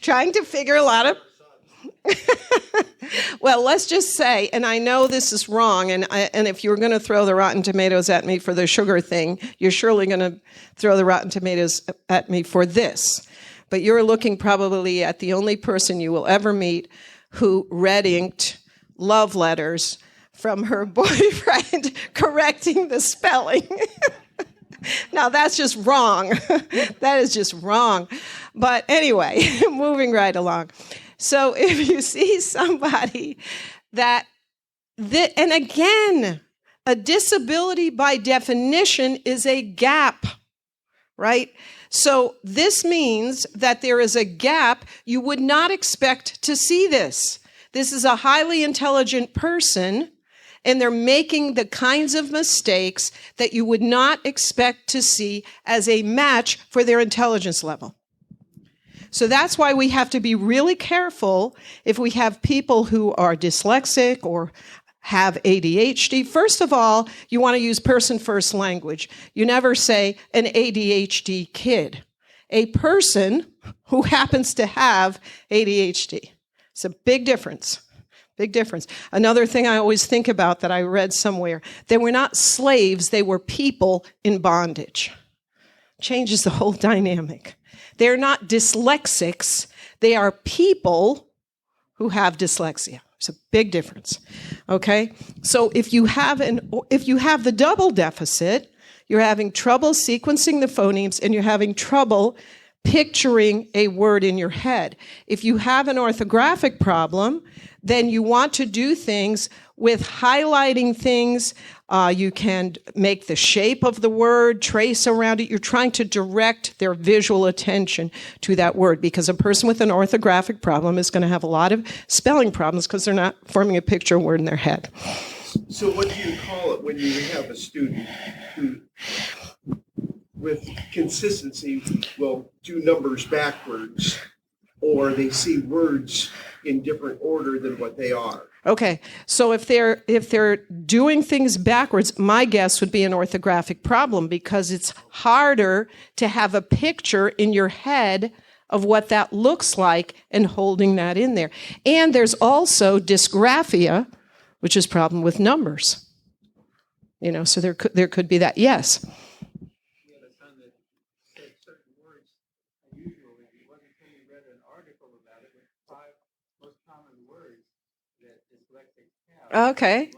Trying to figure a lot of... Well, let's just say, and I know this is wrong, and if you were going to throw the Rotten Tomatoes at me for the sugar thing, you're surely going to throw the Rotten Tomatoes at me for this. But you're looking probably at the only person you will ever meet who red-inked love letters from her boyfriend correcting the spelling. Now, that's just wrong. That is just wrong. But anyway, moving right along. So if you see somebody that, and again, a disability by definition is a gap, right? So this means that there is a gap. You would not expect to see this. This is a highly intelligent person, and they're making the kinds of mistakes that you would not expect to see as a match for their intelligence level. So that's why we have to be really careful if we have people who are dyslexic or have ADHD. First of all, you want to use person-first language. You never say an ADHD kid. A person who happens to have ADHD. It's a big difference. Big difference. Another thing I always think about that I read somewhere, they were not slaves, they were people in bondage. Changes the whole dynamic. They're not dyslexics, they are people who have dyslexia. It's a big difference. Okay? So if you have the double deficit, you're having trouble sequencing the phonemes and you're having trouble picturing a word in your head. If you have an orthographic problem, then you want to do things with highlighting things. You can make the shape of the word, trace around it. You're trying to direct their visual attention to that word because a person with an orthographic problem is going to have a lot of spelling problems because they're not forming a picture of a word in their head. So what do you call it when you have a student who, with consistency, will do numbers backwards, or they see words in different order than what they are? Okay, so if they're doing things backwards, my guess would be an orthographic problem because it's harder to have a picture in your head of what that looks like and holding that in there. And there's also dysgraphia, which is a problem with numbers. You know, so there could be that. Yes. Okay.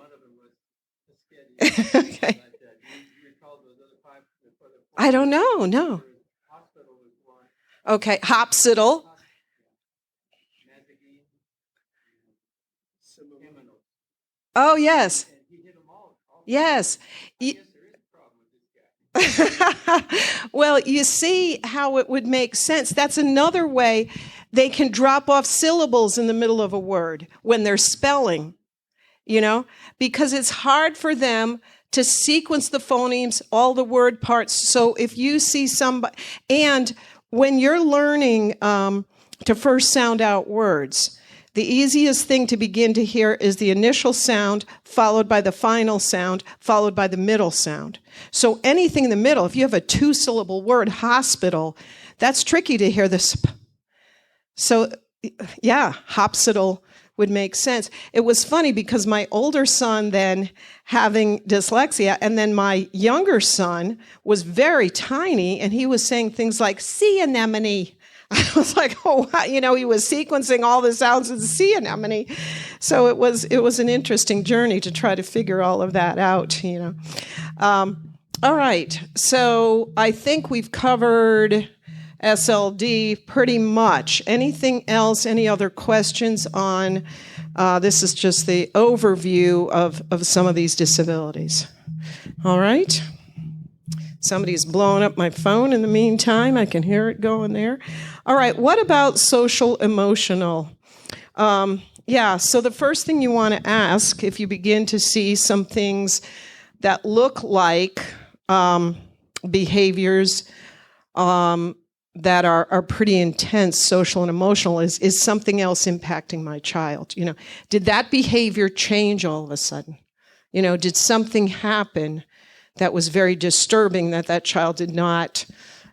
Okay. I don't know. No. Okay, Hopsital. Oh, yes. Yes. Well, you see how it would make sense. That's another way they can drop off syllables in the middle of a word when they're spelling, because it's hard for them to sequence the phonemes, all the word parts. So if you see somebody, and when you're learning to first sound out words, the easiest thing to begin to hear is the initial sound, followed by the final sound, followed by the middle sound. So anything in the middle, if you have a 2-syllable word, hospital, that's tricky to hear this. So, yeah, Hopsital would make sense. It was funny because my older son then having dyslexia, and then my younger son was very tiny, and he was saying things like sea anemone. I was like, oh, wow. He was sequencing all the sounds of the sea anemone. So it was an interesting journey to try to figure all of that out, All right. So I think we've covered SLD pretty much. Anything else? Any other questions on, this is just the overview of some of these disabilities. All right. Somebody's blowing up my phone in the meantime. I can hear it going there. All right, what about social emotional? So the first thing you want to ask, if you begin to see some things that look like behaviors that are pretty intense, social and emotional, is something else impacting my child? Did that behavior change all of a sudden? Did something happen that was very disturbing that child did not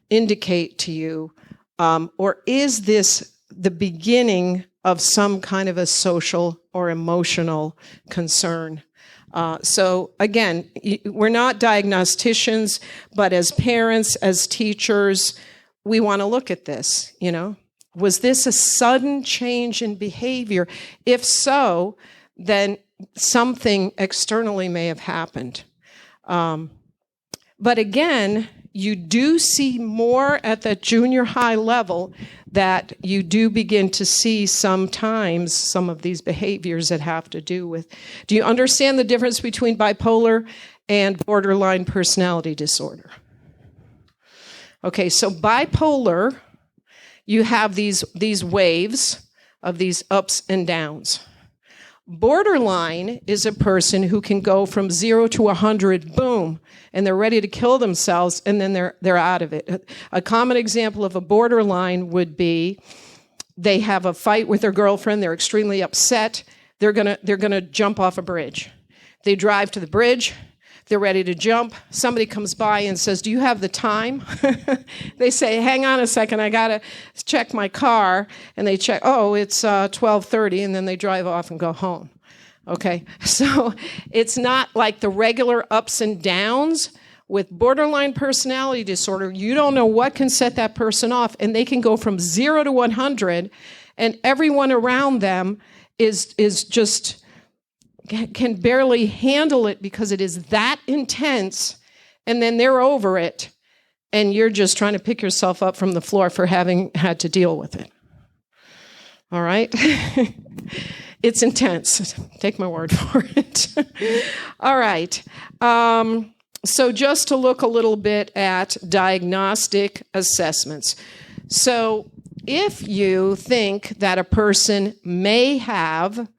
indicate to you? Or is this the beginning of some kind of a social or emotional concern? So again, we're not diagnosticians, but as parents, as teachers, we want to look at this, Was this a sudden change in behavior? If so, then something externally may have happened. But again, you do see more at the junior high level that you do begin to see sometimes some of these behaviors that have to do with. Do you understand the difference between bipolar and borderline personality disorder? Okay, so bipolar, you have these waves of these ups and downs. Borderline is a person who can go from 0 to 100, boom, and they're ready to kill themselves, and then they're out of it. A common example of a borderline would be they have a fight with their girlfriend, they're extremely upset, they're gonna jump off a bridge. They drive to the bridge, they're ready to jump. Somebody comes by and says, "Do you have the time?" They say, "Hang on a second, I gotta check my car." And they check, "Oh, it's 12:30," and then they drive off and go home. Okay, so it's not like the regular ups and downs. With borderline personality disorder, you don't know what can set that person off, and they can go from 0 to 100, and everyone around them is just can barely handle it because it is that intense, and then they're over it, and you're just trying to pick yourself up from the floor for having had to deal with it. All right? It's intense. Take my word for it. All right. So just to look a little bit at diagnostic assessments. So if you think that a person may have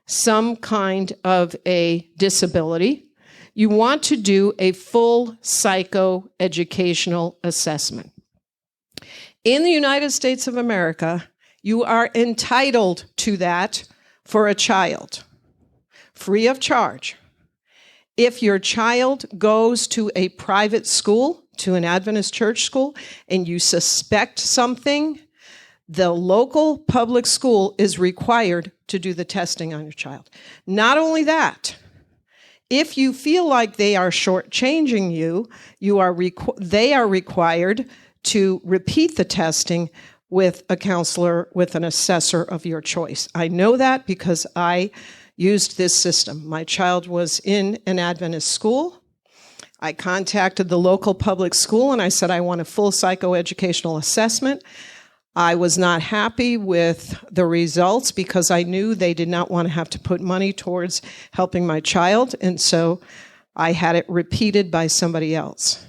some kind of a disability, you want to do a full psychoeducational assessment. In the United States of America, you are entitled to that for a child, free of charge. If your child goes to a private school, to an Adventist church school, and you suspect something, the local public school is required to do the testing on your child. Not only that, if you feel like they are shortchanging you, they are required to repeat the testing with a counselor, with an assessor of your choice. I know that because I used this system. My child was in an Adventist school. I contacted the local public school and I said, I want a full psychoeducational assessment. I was not happy with the results because I knew they did not want to have to put money towards helping my child, and so I had it repeated by somebody else.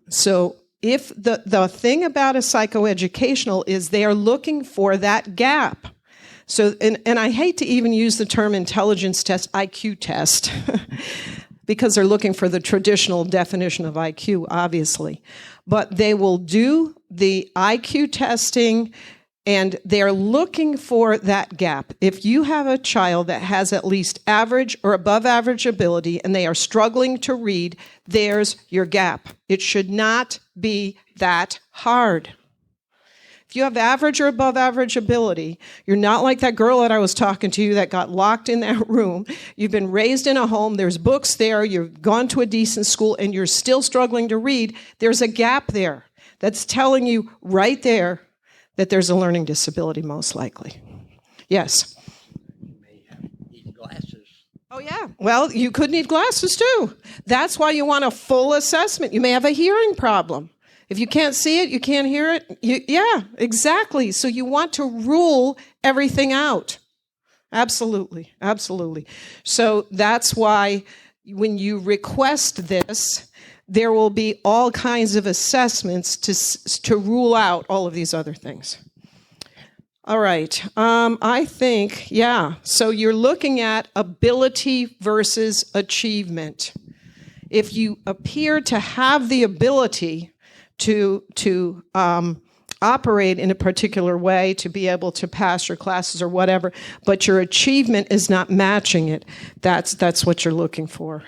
So if the thing about a psychoeducational is they are looking for that gap. So, and I hate to even use the term intelligence test, IQ test, because they're looking for the traditional definition of IQ, obviously. But they will do the IQ testing, and they're looking for that gap. If you have a child that has at least average or above average ability and they are struggling to read, there's your gap. It should not be that hard. If you have average or above average ability, you're not like that girl that I was talking to that got locked in that room. You've been raised in a home, there's books there, you've gone to a decent school, and you're still struggling to read. There's a gap there that's telling you right there that there's a learning disability, most likely. Yes? You may need glasses. Oh, yeah. Well, you could need glasses, too. That's why you want a full assessment. You may have a hearing problem. If you can't see it, you can't hear it. Yeah, exactly. So you want to rule everything out. Absolutely, absolutely. So that's why when you request this, there will be all kinds of assessments to rule out all of these other things. All right. I think, yeah. So you're looking at ability versus achievement. If you appear to have the ability to operate in a particular way, to be able to pass your classes or whatever, but your achievement is not matching it, that's what you're looking for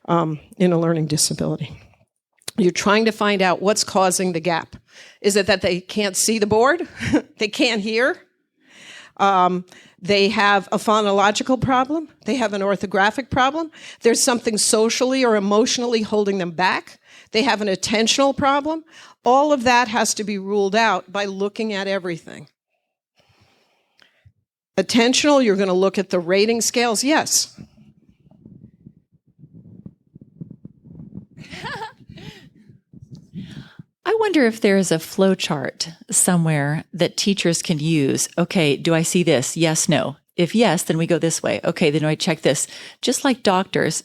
in a learning disability. You're trying to find out what's causing the gap. Is it that they can't see the board? They can't hear? They have a phonological problem? They have an orthographic problem? There's something socially or emotionally holding them back? They have an attentional problem? All of that has to be ruled out by looking at everything. Attentional, you're going to look at the rating scales? Yes. I wonder if there is a flow chart somewhere that teachers can use. Okay, do I see this? Yes, no. If yes, then we go this way. Okay, then I check this. Just like doctors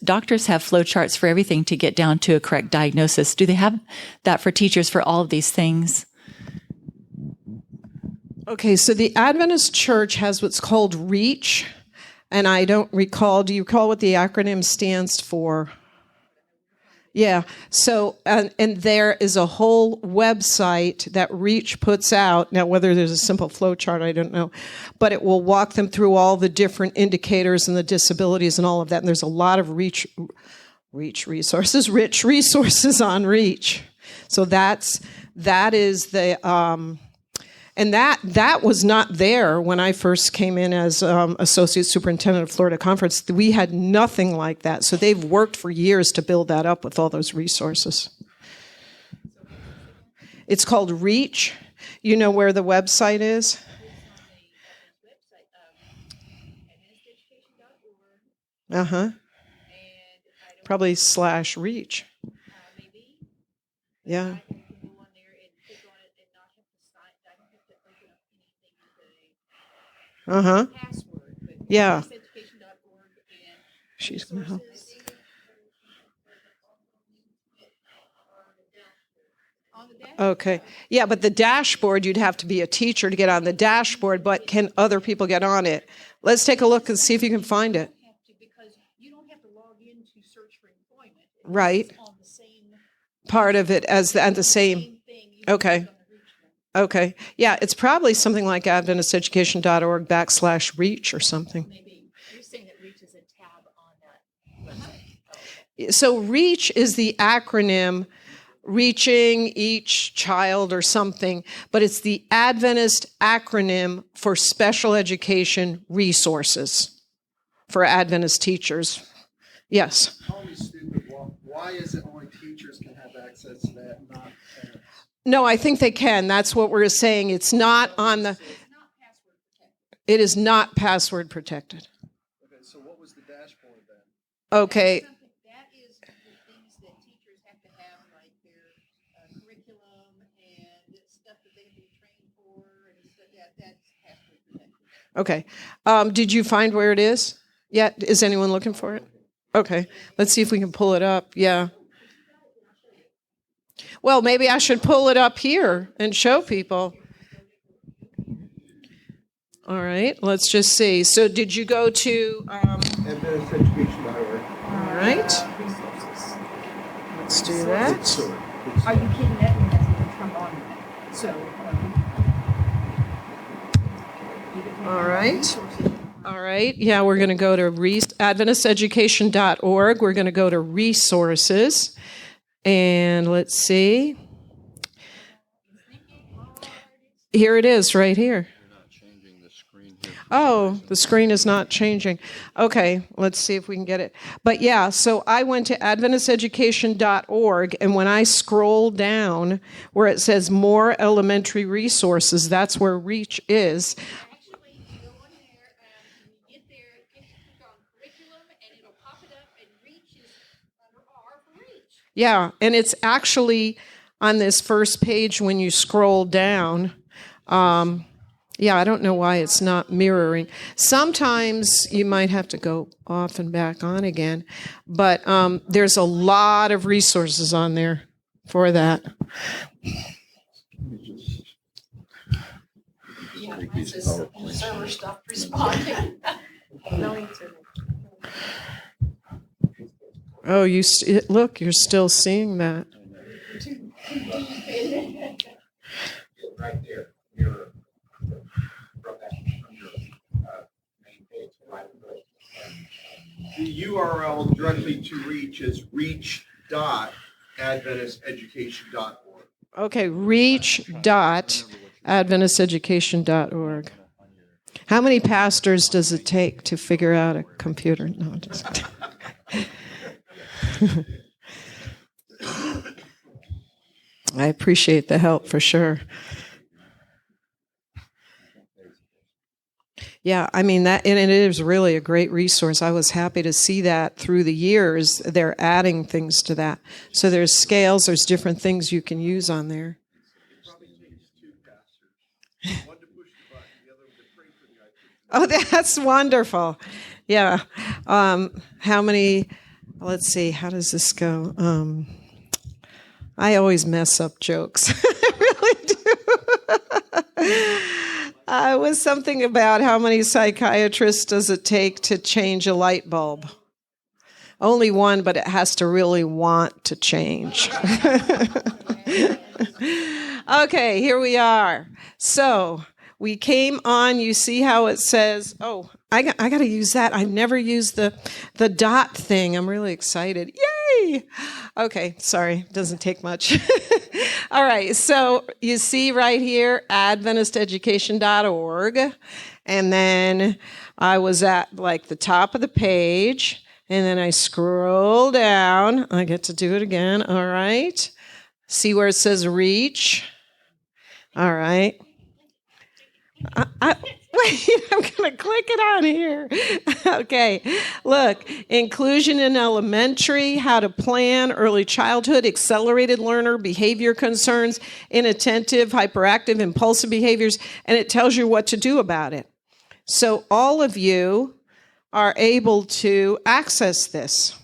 have flow charts for everything to get down to a correct diagnosis. Do they have that for teachers for all of these things? Okay, so the Adventist Church has what's called REACH, and I don't recall, do you recall what the acronym stands for? Yeah, so, and there is a whole website that REACH puts out. Now, whether there's a simple flow chart, I don't know, but it will walk them through all the different indicators and the disabilities and all of that, and there's a lot of rich resources on REACH. So that is the, and that was not there when I first came in as Associate Superintendent of Florida Conference. We had nothing like that. So they've worked for years to build that up with all those resources. It's called REACH. You know where the website is? Probably /REACH. Yeah. Yeah. She's going to help. Okay. Yeah, but the dashboard, you'd have to be a teacher to get on the dashboard, but can other people get on it? Let's take a look and see if you can find it. Because you don't have to log in to search for employment. Right. It's on the same part of it as the same. Okay. Okay. Yeah, it's probably something like AdventistEducation.org /REACH or something. Maybe you're saying that REACH is a tab on that website. So REACH is the acronym reaching each child or something, but it's the Adventist acronym for special education resources for Adventist teachers. Yes? Call me stupid. Why is it only teachers can have access to that, not parents? No, I think they can. That's what we're saying. It's not on the... It is not password protected. Okay, so what was the dashboard then? Okay. That is the things that Okay. Did you find where it is yet? Is anyone looking for it? Okay. Let's see if we can pull it up. Yeah. Well, maybe I should pull it up here and show people. All right. Let's just see. So did you go to... AdventistEducation.org. All right. Let's do that. Are you kidding? That one doesn't even come on. So. All right. All right. Yeah, we're going to go to AdventistEducation.org. We're going to go to resources. And let's see. Here it is right here. Oh, the screen is not changing. Okay, let's see if we can get it. But yeah, so I went to AdventistEducation.org, and when I scroll down where it says more elementary resources, that's where REACH is. Yeah, and it's actually on this first page when you scroll down. Yeah, I don't know why it's not mirroring. Sometimes you might have to go off and back on again, but there's a lot of resources on there for that. Yeah, this is server stuff responding. Oh, look, you're still seeing that. Right there, mirror. The URL directly to REACH is reach.adventisteducation.org. Okay, reach.adventisteducation.org. How many pastors does it take to figure out a computer? No, just I appreciate the help for sure. Yeah, I mean that, and it is really a great resource. I was happy to see that through the years they're adding things to that. So there's scales, there's different things you can use on there. Oh, that's wonderful. Yeah. How many? Let's see. How does this go? I always mess up jokes. I really do. It was something about how many psychiatrists does it take to change a light bulb? Only one, but it has to really want to change. Okay, here we are. So we came on. You see how it says, oh, I got to use that. I've never used the dot thing. I'm really excited. Yay! Okay, sorry. Doesn't take much. All right, so you see right here, AdventistEducation.org. And then I was at like the top of the page. And then I scroll down. I get to do it again. All right. See where it says reach? All right. Wait, I'm going to click it on here. Okay, look, inclusion in elementary, how to plan early childhood, accelerated learner, behavior concerns, inattentive, hyperactive, impulsive behaviors, and it tells you what to do about it. So all of you are able to access this.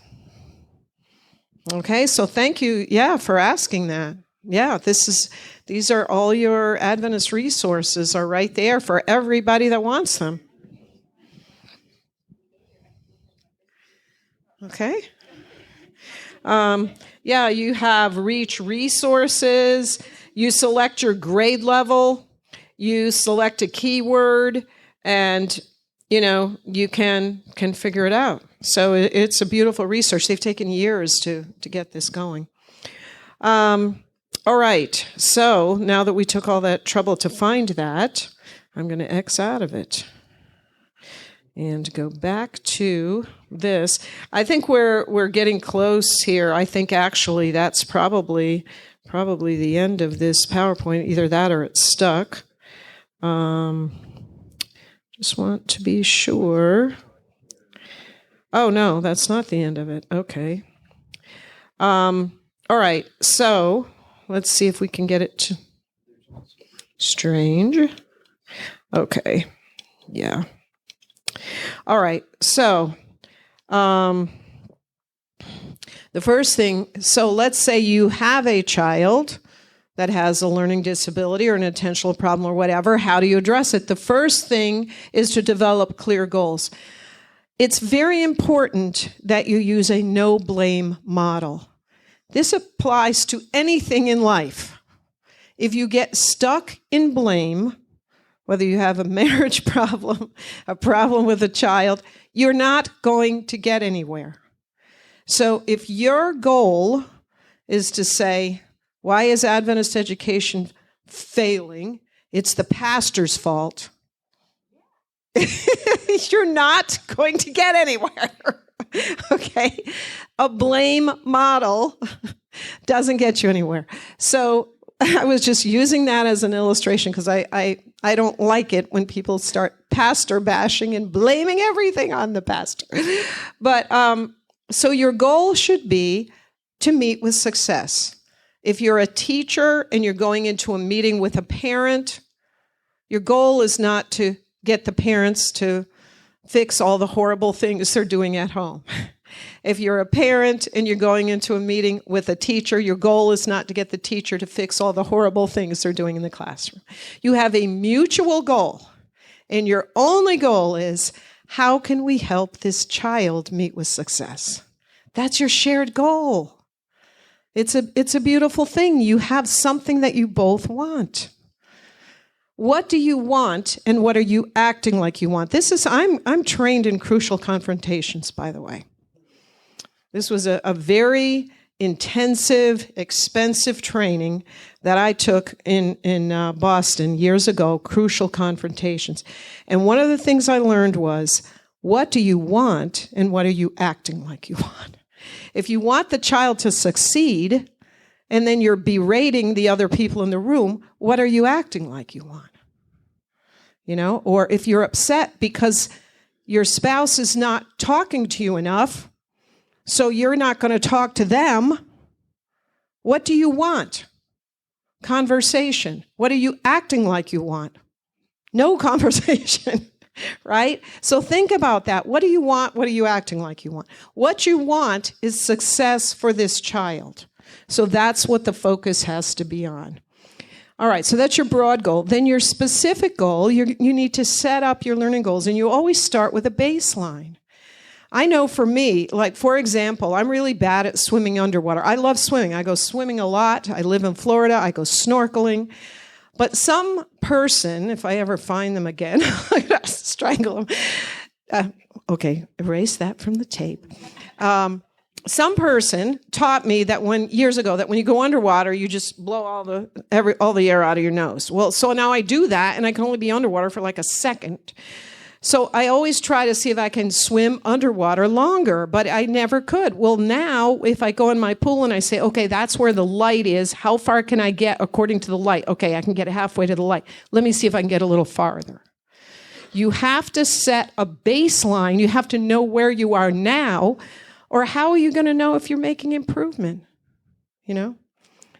Okay, so thank you, for asking that. Yeah, these are all your Adventist resources are right there for everybody that wants them. Okay. You have Reach resources. You select your grade level. You select a keyword, and you can figure it out. So it's a beautiful resource. They've taken years to get this going. All right, so now that we took all that trouble to find that, I'm going to X out of it and go back to this. I think we're getting close here. I think actually that's probably the end of this PowerPoint. Either that or it's stuck. Just want to be sure. Oh, no, that's not the end of it. Okay. All right, so let's see if we can get it to strange. Okay. Yeah. All right. So, the first thing, so let's say you have a child that has a learning disability or an attentional problem or whatever. How do you address it? The first thing is to develop clear goals. It's very important that you use a no-blame model. This applies to anything in life. If you get stuck in blame, whether you have a marriage problem, a problem with a child, you're not going to get anywhere. So if your goal is to say, why is Adventist education failing? It's the pastor's fault. You're not going to get anywhere. Okay? A blame model doesn't get you anywhere. So I was just using that as an illustration because I don't like it when people start pastor bashing and blaming everything on the pastor. But so your goal should be to meet with success. If you're a teacher and you're going into a meeting with a parent, your goal is not to get the parents to fix all the horrible things they're doing at home. If you're a parent and you're going into a meeting with a teacher, your goal is not to get the teacher to fix all the horrible things they're doing in the classroom. You have a mutual goal, and your only goal is, how can we help this child meet with success? That's your shared goal. It's a beautiful thing. You have something that you both want. What do you want, and what are you acting like you want? I'm trained in crucial confrontations, by the way. This was a very intensive, expensive training that I took in Boston years ago, crucial confrontations. And one of the things I learned was, what do you want, and what are you acting like you want? If you want the child to succeed, and then you're berating the other people in the room, what are you acting like you want? Or if you're upset because your spouse is not talking to you enough, so you're not going to talk to them, what do you want? Conversation. What are you acting like you want? No conversation, right? So think about that. What do you want? What are you acting like you want? What you want is success for this child. So that's what the focus has to be on. All right, so that's your broad goal. Then your specific goal, you need to set up your learning goals, and you always start with a baseline. I know for me, like, for example, I'm really bad at swimming underwater. I love swimming. I go swimming a lot. I live in Florida. I go snorkeling. But some person, if I ever find them again, I'm going to strangle them. Okay, erase that from the tape. Some person taught me that years ago that when you go underwater, you just blow all the air out of your nose. Well, so now I do that, and I can only be underwater for like a second. So I always try to see if I can swim underwater longer, but I never could. Well, now if I go in my pool and I say, okay, that's where the light is, how far can I get according to the light? Okay, I can get halfway to the light. Let me see if I can get a little farther. You have to set a baseline. You have to know where you are now, or how are you going to know if you're making improvement?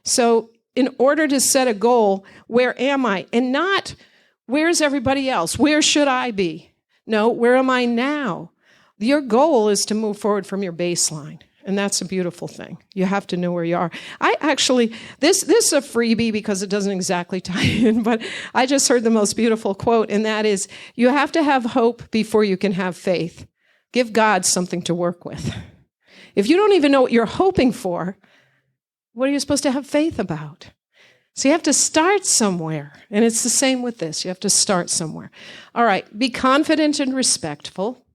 So in order to set a goal, where am I? And not, where's everybody else? Where should I be? No, where am I now? Your goal is to move forward from your baseline. And that's a beautiful thing. You have to know where you are. This is a freebie because it doesn't exactly tie in, but I just heard the most beautiful quote, and that is, you have to have hope before you can have faith. Give God something to work with. If you don't even know what you're hoping for, what are you supposed to have faith about? So you have to start somewhere. And it's the same with this. You have to start somewhere. All right, be confident and respectful.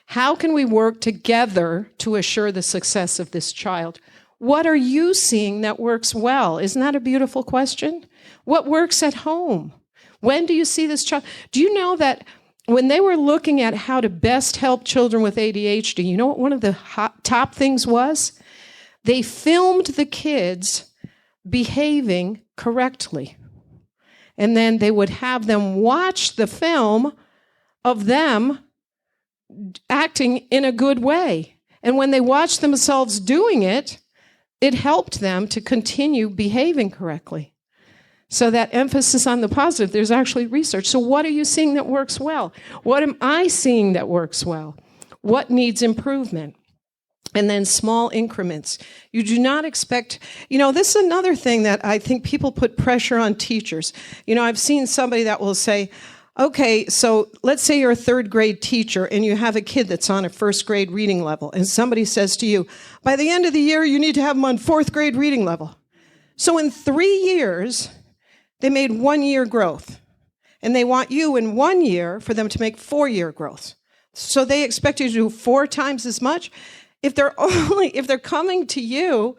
How can we work together to assure the success of this child? What are you seeing that works well? Isn't that a beautiful question? What works at home? When do you see this child? Do you know that when they were looking at how to best help children with ADHD, you know what one of the top things was? They filmed the kids behaving correctly. And then they would have them watch the film of them acting in a good way. And when they watched themselves doing it, it helped them to continue behaving correctly. So that emphasis on the positive, there's actually research. So what are you seeing that works well? What am I seeing that works well? What needs improvement? And then small increments. You do not expect, this is another thing that I think people put pressure on teachers. I've seen somebody that will say, okay, so let's say you're a third grade teacher and you have a kid that's on a first grade reading level, and somebody says to you, by the end of the year, you need to have them on fourth grade reading level. So in 3 years, they made 1 year growth. And they want you in 1 year for them to make 4-year growth. So they expect you to do 4 times as much. If they're coming to you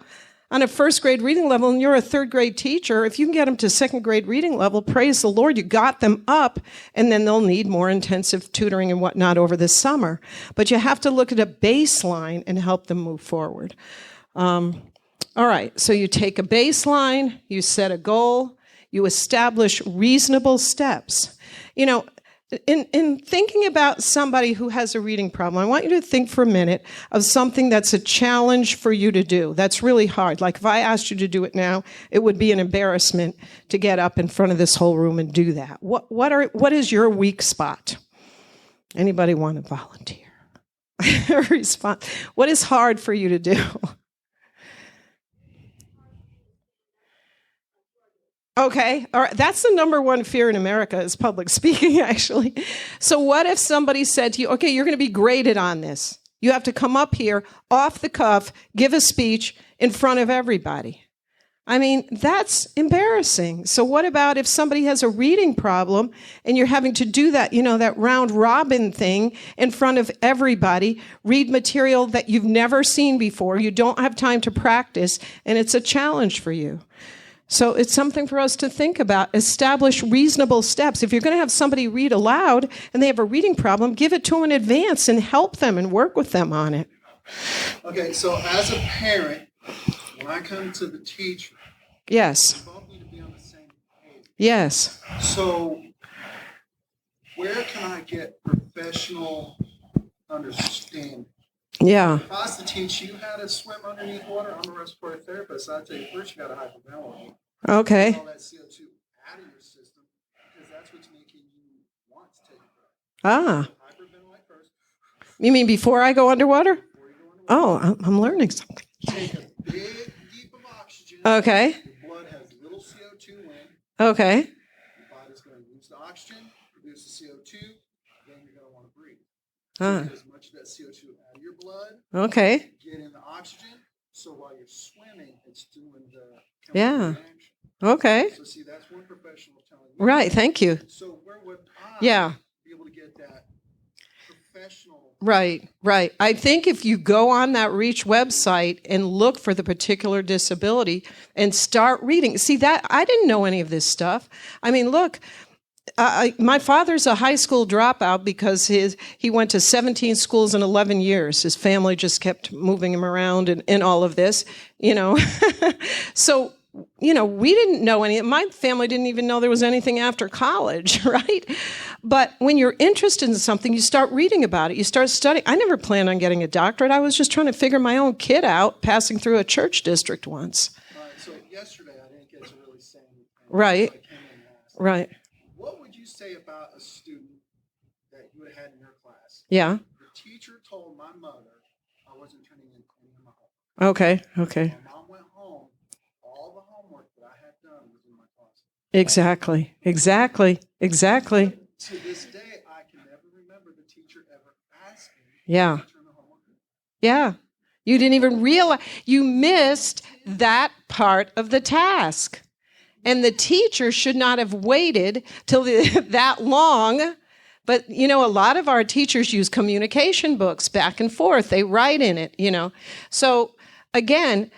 on a first grade reading level and you're a third grade teacher, if you can get them to second grade reading level, praise the Lord, you got them up, and then they'll need more intensive tutoring and whatnot over the summer. But you have to look at a baseline and help them move forward. All right, so you take a baseline, you set a goal, you establish reasonable steps. In thinking about somebody who has a reading problem, I want you to think for a minute of something that's a challenge for you to do. That's really hard. Like if I asked you to do it now, it would be an embarrassment to get up in front of this whole room and do that. What is your weak spot? Anybody want to volunteer? Respond. What is hard for you to do? Okay, all right. That's the number one fear in America is public speaking, actually. So what if somebody said to you, okay, you're going to be graded on this. You have to come up here, off the cuff, give a speech in front of everybody. I mean, that's embarrassing. So what about if somebody has a reading problem and you're having to do that, that round robin thing in front of everybody, read material that you've never seen before, you don't have time to practice, and it's a challenge for you. So it's something for us to think about. Establish reasonable steps. If you're going to have somebody read aloud and they have a reading problem, give it to them in advance and help them and work with them on it. Okay, so as a parent, when I come to the teacher, yes, we both need to be on the same page. Yes. So where can I get professional understanding? Yeah. If I was to teach you how to swim underneath water, I'm a respiratory therapist. I'd tell you first you got to hyperventilate. Okay. Get all that CO2 out of your system because that's what's making you want to take a breath. Ah. So hyperventilate first. You mean before I go underwater? Oh, I'm learning something. Take a big deep of oxygen. Okay. Your blood has little CO2 in. Okay. Your body's going to use the oxygen, produce the CO2, then you're going to want to breathe. So get as much of that CO2 out of your blood. Okay. Get in the oxygen. So while you're swimming, it's doing the Yeah. reaction. Okay. So see, that's one professional telling you. Right. Thank you. So where would I be able to get that professional? Right. I think if you go on that REACH website and look for the particular disability and start reading, see that I didn't know any of this stuff. I mean, look. My father's a high school dropout because he went to 17 schools in 11 years. His family just kept moving him around and all of this, So, we didn't know any. My family didn't even know there was anything after college, right? But when you're interested in something, you start reading about it. You start studying. I never planned on getting a doctorate. I was just trying to figure my own kid out passing through a church district once. All right, so yesterday I didn't get to really say anything. Right. So I came in and asked. Right. What would you say about a student that you would have had in your class? Yeah. The teacher told my mother I wasn't turning in any of my homework. Okay. My mom went home. All the homework that I had done was in my class. Exactly. To this day, I can never remember the teacher ever asking Yeah. me to turn the homework in. Yeah. You didn't even realize. You missed that part of the task. And the teacher should not have waited till that long. But, a lot of our teachers use communication books back and forth. They write in it, So, again,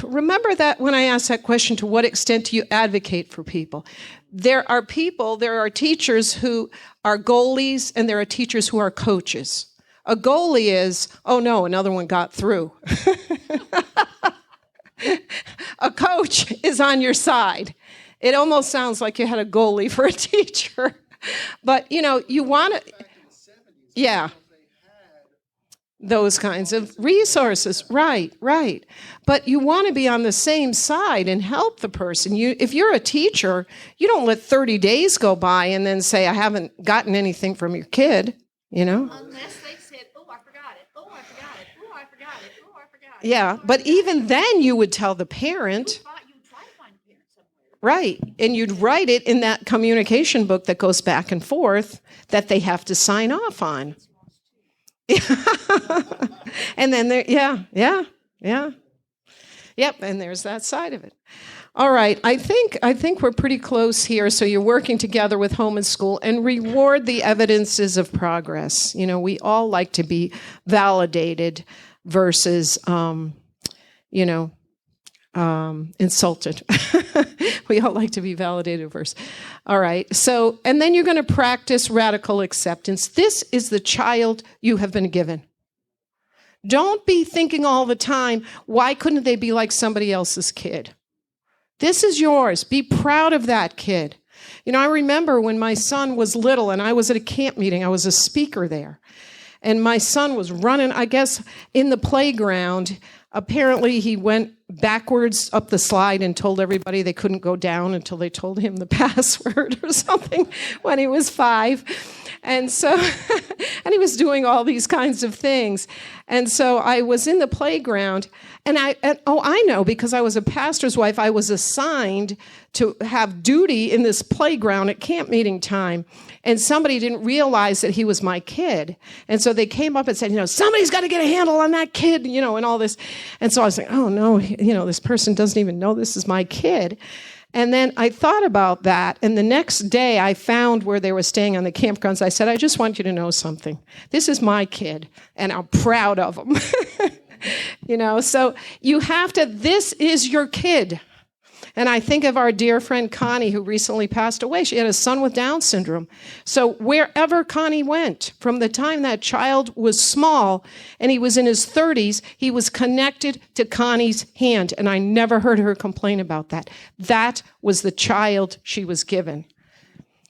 remember that when I asked that question, to what extent do you advocate for people? There are teachers who are goalies, and there are teachers who are coaches. A goalie is, oh no, another one got through. A coach is on your side. It almost sounds like you had a goalie for a teacher. But, you want to, yeah. those kinds of resources. Right, right. But you want to be on the same side and help the person. If you're a teacher, you don't let 30 days go by and then say, I haven't gotten anything from your kid, Unless they said, oh, I forgot it. Oh, I forgot it. Oh, I forgot it. Oh, I forgot it. Yeah, but even then you would tell the parent. You'd try to find a parent somewhere. Right. And you'd write it in that communication book that goes back and forth that they have to sign off on. And then yeah. Yep, and there's that side of it. All right, I think we're pretty close here. So you're working together with home and school and reward the evidences of progress. We all like to be validated versus, insulted. We all like to be validated versus. All right. So, and then you're going to practice radical acceptance. This is the child you have been given. Don't be thinking all the time, why couldn't they be like somebody else's kid? This is yours. Be proud of that kid. I remember when my son was little and I was at a camp meeting, I was a speaker there. And my son was running, I guess, in the playground. Apparently, he went backwards up the slide and told everybody they couldn't go down until they told him the password or something when he was 5. And so, and he was doing all these kinds of things. And so I was in the playground, and I know, because I was a pastor's wife, I was assigned to have duty in this playground at camp meeting time. And somebody didn't realize that he was my kid. And so they came up and said, somebody's got to get a handle on that kid, and all this. And so I was like, oh no, this person doesn't even know this is my kid. And then I thought about that. And the next day I found where they were staying on the campgrounds. I said, I just want you to know something. This is my kid, and I'm proud of him. So you have to, this is your kid. And I think of our dear friend Connie, who recently passed away. She had a son with Down syndrome. So wherever Connie went, from the time that child was small and he was in his 30s, he was connected to Connie's hand. And I never heard her complain about that. That was the child she was given.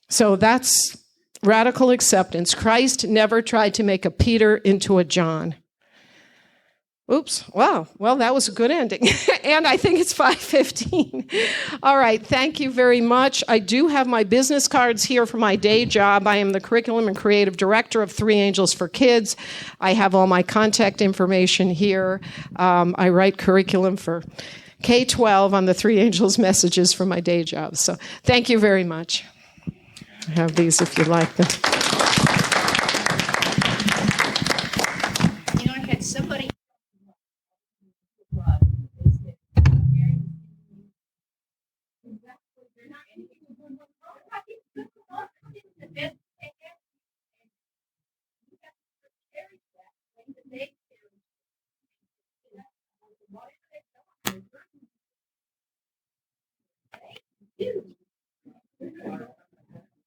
So that's radical acceptance. Christ never tried to make a Peter into a John. Oops. Wow. Well, that was a good ending. And I think it's 5:15. All right. Thank you very much. I do have my business cards here for my day job. I am the curriculum and creative director of Three Angels for Kids. I have all my contact information here. I write curriculum for K-12 on the Three Angels messages for my day job. So thank you very much. I have these if you like them. I had somebody.